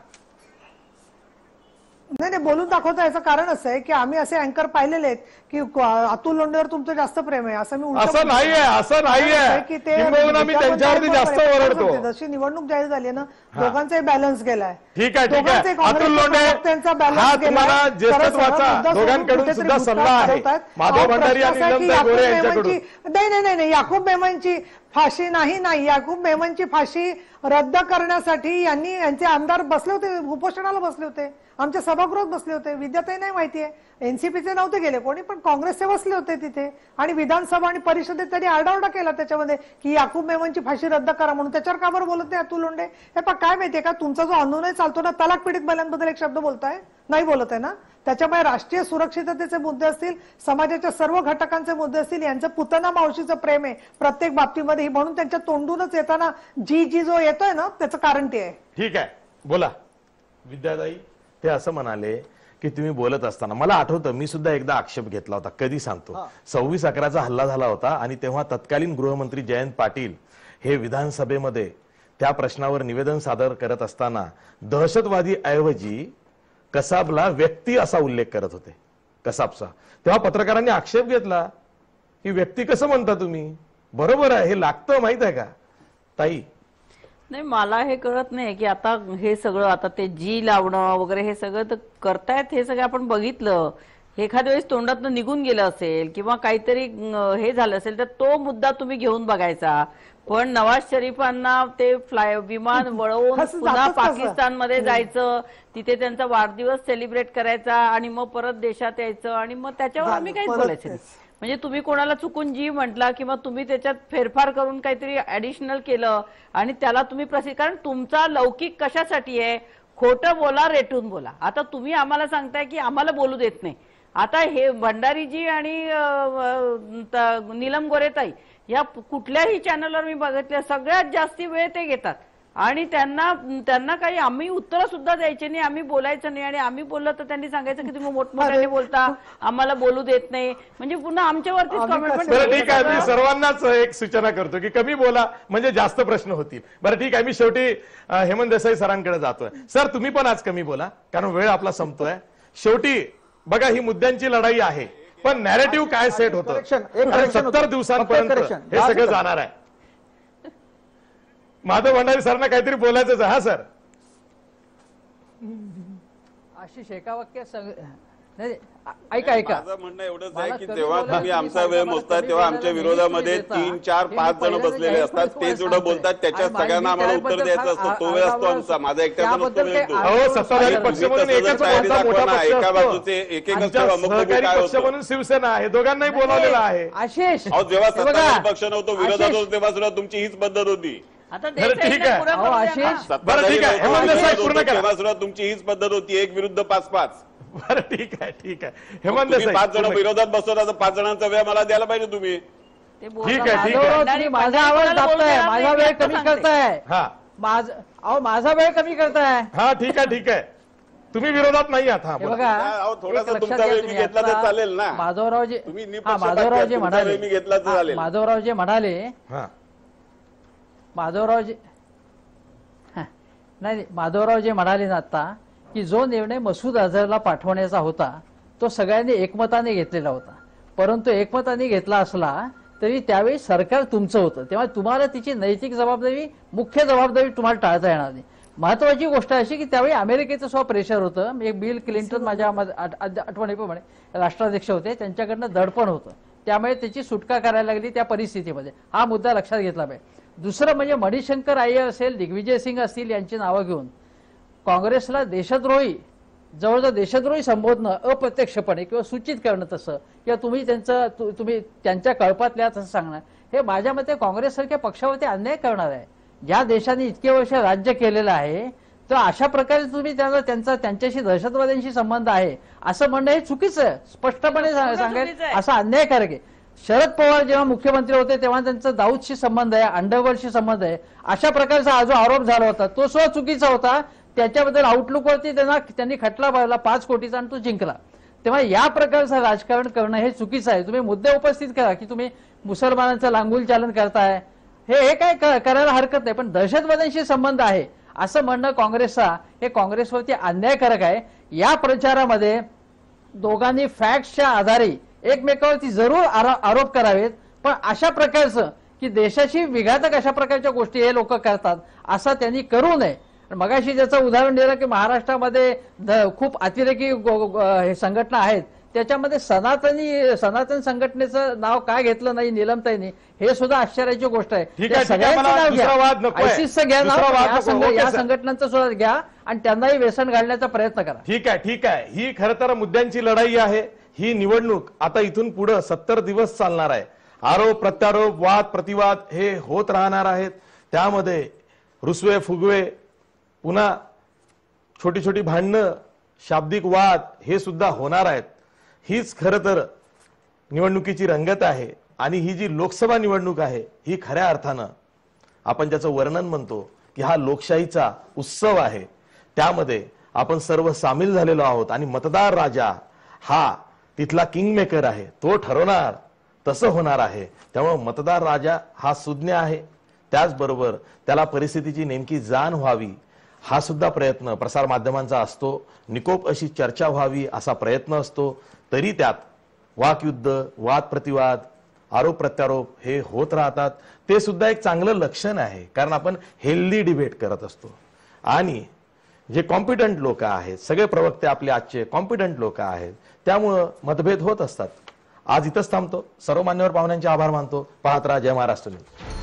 नाही बोलून दाखवता याचं कारण असं आहे की आम्ही असे अँकर पाहिलेले आहेत की अतुल लोंढेवर तुमचं जास्त प्रेम आहे, असं मी असं नाहीये की ते मी त्यांच्यावरती जास्त ओरडतो. जशी निवडणूक जाहीर झाली ना, दोघांचाही बॅलन्स गेलाय. ठीक आहे अतुल लोंढे हा तुम्हाला ज्येष्ठत्वाचा दोघांकडून सुद्धा सल्ला आहे. माधव भंडारी आणि निलमताई गोरे यांच्याकडून. नाही याकूब मेमनची फाशी नाही, याकूब मेमनची फाशी रद्द करण्यासाठी यांचे आमदार बसले होते, उपोषणाला बसले होते, आमच्या सभागृहात बसले होते. विद्याताई नाही माहितीये, एनसीपीचे नव्हते गेले कोणी, पण काँग्रेसचे बसले होते तिथे. आणि विधानसभा आणि परिषदेत त्यांनी आरडाओरडा केला त्याच्यामध्ये की याकूब मेमनची फाशी रद्द करा म्हणून. त्याच्यावर का बरं बोलत नाही अतुल लोंढे? हे पण काय माहितीये का, तुमचा जो अनुनय चालतो ना, तलाक पीडित महिलांबद्दल एक शब्द बोलताय, नाही बोलत आहे ना. त्याच्यामुळे राष्ट्रीय सुरक्षिततेचे मुद्दे असतील, समाजाच्या सर्व घटकांचे मुद्दे असतील, यांचं पुतना मावशीचं प्रेम आहे प्रत्येक बाबतीमध्ये, म्हणून त्यांच्या तोंडूनच येताना जी जो येतोय ना, त्याचं कारण ते आहे. ठीक आहे, बोला. विद्याताई ते असं म्हणाले की तुम्ही बोलत असताना, मला आठवतं मी सुद्धा एकदा आक्षेप घेतला होता, कधी सांगतो, 26/11चा हल्ला झाला होता आणि तेव्हा तत्कालीन गृहमंत्री जयंत पाटील हे विधानसभेमध्ये त्या प्रश्नावर निवेदन सादर करत असताना दहशतवादी ऐवजी कसाबला व्यक्ती असा उल्लेख करत होते, कसाबचा. तेव्हा पत्रकारांनी आक्षेप घेतला की व्यक्ती कसं म्हणता तुम्ही, बरोबर आहे, हे लागतं माहित आहे का ताई? नाही, मला हे कळत नाही की आता हे सगळं आता ते जी लावणं वगैरे हे सगळं तर करतायत, हे सगळं आपण बघितलं. एखाद्या वेळेस तोंडातनं निघून गेलं असेल किंवा काहीतरी हे झालं असेल तर तो मुद्दा तुम्ही घेऊन बघायचा. पण नवाज शरीफांना ते विमान वळवून कसं पुन्हा जातच कसं? पाकिस्तानमध्ये जायचं, तिथे त्यांचा वाढदिवस सेलिब्रेट करायचा आणि मग परत देशात यायचं आणि मग त्याच्यावर आम्ही काहीच परत बोलायचं नाही. म्हणजे तुम्ही कोणाला चुकून जी म्हटला किंवा तुम्ही त्याच्यात फेरफार करून काहीतरी ऍडिशनल केलं आणि त्याला तुम्ही कारण तुमचा लौकिक कशासाठी आहे? खोटं बोला, रेटून बोला. आता तुम्ही आम्हाला सांगताय की आम्हाला बोलू देत नाही. आता हे भंडारीजी आणि नीलम गोरेताई या कुठल्याही चॅनलवर मी बघितल्या सगळ्यात जास्ती वेळ ते घेतात आणि त्यांना काही आम्ही उत्तर सुद्धा द्यायचे नाही, आम्ही बोलायचं नाही. आणि आम्ही बोललो तर त्यांनी सांगायचं की तुम्ही मोठमोठ्याने बोलता, आम्हाला बोलू देत नाही. म्हणजे पुन्हा आमच्यावरतीच कमेंट. बरं ठीक आहे, मी सर्वांनाच एक सूचना करतो की कमी बोला म्हणजे जास्त प्रश्न होतील. बरं ठीक आहे, मी शेवटी हेमंत देसाई सरांकडे जातोय. सर तुम्ही पण आज कमी बोला कारण वेळ आपला संपतोय. शेवटी बघा ही मुद्द्यांची लढाई आहे, पण नॅरेटिव्ह काय सेट होतं? 70 दिवसांपर्यंत हे सगळं जाणार आहे. माधव भंडारी सरांना काहीतरी बोलायचंच आहे. हा सर, आशिष एका वाक्यात नाही, ऐका माझं म्हणणं एवढंच आहे मला की कमी जेव्हा बोला, तुम्ही तुम्ही आमचा वेळ सांगा, मोजता मला तेव्हा कमी आमच्या बोलायला विरोधामध्ये नेहमीच 3, देता. 4, हे 5 जण पहिल्यांदा बसलेले जाहीर असतात. तुम्हाला ते जेवढं बोलतात त्याच्या सांगतोय. सगळ्यांना आम्हाला उत्तर त्याबद्दल द्यायचं असतं. तो वेळ असतो आमचा. माझा एकट्याचा नसतो त्याबद्दल वेळ तो. काही अहो सत्ताधारी पक्ष म्हणून एकच बोलता मोठा पक्ष एका असतो. बाजूचे एक आमच्या असतो, अमुक सहकारी काय पक्ष होतं. म्हणून शिवसेना आहे, दोघांनाही बोलावलेलं आहे. आशिष अहो जेव्हा हे बघा, सत्ताधारी पक्ष नव्हतो, विरोधात आशिष, होतो, तेव्हा सुद्धा तुमची हीच पद्धत होती. आता बरं, ठीक आहे. पुढे अहो, करू द्या आशिष, ना. बरं ठीक आहे, हेमंत देसाई पूर्ण करा. तेव्हा सुद्धा तुमची हीच पद्धत होती, 1 विरुद्ध 5-5. बरं ठीक आहे, ठीक आहे. हेमंत तुम्ही देसाई 5 जण पूर्ण करा. विरोधात बसवता तर 5 जणांचा वेळ मला द्यायला पाहिजे तुम्ही. ते ठीक बोलतात. आहे, ठीक आहे. माधवराव, तुम्ही माझा आवाज दाबताय, माझा वेळ कमी करताय. हा माझा वेळ कमी करताय. हा ठीक आहे, ठीक आहे. तुम्ही विरोधात नाही आहात. हा हे बोला. बघा, अहो, थोडासा एक लक्षात तुमचा घ्या वेळ मी तुम्ही घेतला तर आता चालेल ना. माधवरावजी तुम्ही हा निपक्षपाती माधवरावजी आहात, तुमचा म्हणाले वेळ मी घेतला तर चालेल. माधवरावजी म्हणाले हा माधवरावजी नाही माधवरावजी म्हणाले ना आता की जो निर्णय मसूद अझहरला पाठवण्याचा होता तो सगळ्यांनी एकमताने घेतलेला होता. परंतु एकमताने घेतला असला तरी त्यावेळी सरकार तुमचं होतं, तेव्हा तुम्हाला तिची नैतिक जबाबदारी, मुख्य जबाबदारी तुम्हाला टाळता येणार नाही. महत्वाची गोष्ट अशी की त्यावेळी अमेरिकेचं सुद्धा प्रेशर होतं. एक बिल क्लिंटन माझ्या आठवणीप्रमाणे राष्ट्राध्यक्ष होते, त्यांच्याकडनं दडपण होतं, त्यामुळे त्याची सुटका करायला लागली त्या परिस्थितीमध्ये. हा मुद्दा लक्षात घेतला पाहिजे. दुसरं म्हणजे मणिशंकर अय्यर असेल, दिग्विजय सिंग असतील यांची नावं घेऊन काँग्रेसला देशद्रोही, जवळजवळ देशद्रोही संबोधणं अप्रत्यक्षपणे किंवा सूचित करणं तसं, किंवा तुम्ही त्यांच्या कळपातल्या तसं सांगणं, हे माझ्या मते काँग्रेससारख्या पक्षावरती अन्याय करणार आहे. ज्या देशाने इतके वर्ष राज्य केलेलं आहे तर अशा प्रकारे तुम्ही त्यांच्याशी दहशतवाद्यांशी संबंध आहे असं म्हणणं हे चुकीचं आहे, स्पष्टपणे सांगायचं, असा अन्यायकारक आहे. शरद पवार जेव्हा मुख्यमंत्री होते तेव्हा त्यांचा दाऊदशी संबंध आहे, अंडरवर्ल्डशी संबंध आहे, अशा प्रकारचा हा जो आरोप झाला होता तो सुद्धा चुकीचा होता. त्याच्याबद्दल आउटलुकवरती त्यांनी खटला भरला 5 कोटीचा आणि तो जिंकला. तेव्हा या प्रकारचं राजकारण करणं हे चुकीचं आहे. तुम्ही मुद्दे उपस्थित करा की तुम्ही मुसलमानांचं लांगुल चालन करताय, हे काय करायला हरकत नाही, पण दहशतवाद्यांशी संबंध आहे असं म्हणणं हे काँग्रेसवरती अन्यायकारक आहे. या प्रचारामध्ये दोघांनी फॅक्टच्या आधारे एकमेकावरती जरूर आरोप करावेत, पण अशा प्रकारचं की देशाची विघातक अशा प्रकारच्या गोष्टी हे लोक करतात असं त्यांनी करू नये. मगाशी ज्याचं उदाहरण दिलं की महाराष्ट्रामध्ये खूप अतिरेकी संघटना आहेत, त्याच्यामध्ये सनातन संघटनेचं नाव काय घेतलं नाही नीलमताईंनी, हे सुद्धा आश्चर्याची गोष्ट आहे. ठीक आहे, दुसरा वाद नको आहे. ISIS चं घ्या नाव, दुसरा वाद नको. ओके, या सर. संघटनांचं सुद्धा घ्या आणि त्यांनाही व्यसन घालण्याचा प्रयत्न करा. ठीक आहे, ठीक आहे. ही खरं तर मुद्द्यांची लढाई आहे. ही निवडणूक आता इथून पुढे 70 दिवस चालणार आहे. आरोप प्रत्यारोप, वाद प्रतिवाद हे होत राहणार आहेत. त्यामध्ये रुसवे फुगवे, पुन्हा छोटी छोटी भांडणं, शाब्दिक वाद हे सुद्धा होणार आहेत. हीच खरं तर निवडणुकीची रंगत आहे. आणि ही जी लोकसभा निवडणूक आहे ही खऱ्या अर्थानं आपण ज्याचं वर्णन म्हणतो की हा लोकशाहीचा उत्सव आहे, त्यामध्ये आपण सर्व सामील झालेलो आहोत. आणि मतदार राजा हा तिथला किंगमेकर आहे, तो ठरवणार तसं होणार आहे. त्यामुळे मतदार राजा हा सुज्ञ आहे. त्याचबरोबर त्याला परिस्थितीची नेमकी जाण व्हावी हा सुद्धा प्रयत्न प्रसार माध्यमांचा असतो. निकोप अशी चर्चा व्हावी असा प्रयत्न असतो. तरी त्यात वाकयुद्ध, वाद प्रतिवाद, आरोप प्रत्यारोप हे होत राहतात. ते सुद्धा एक चांगलं लक्षण आहे, कारण आपण हेल्दी डिबेट करत असतो. आणि जे कॉम्पिटंट लोक आहेत, सगळे प्रवक्ते आपले आजचे कॉम्पिटंट लोक आहेत, त्यामुळं मतभेद होत असतात. आज इथंच थांबतो. सर्व मान्यवर पाहुण्यांचे आभार मानतो. पाहत राहा जय महाराष्ट्र न्यूज.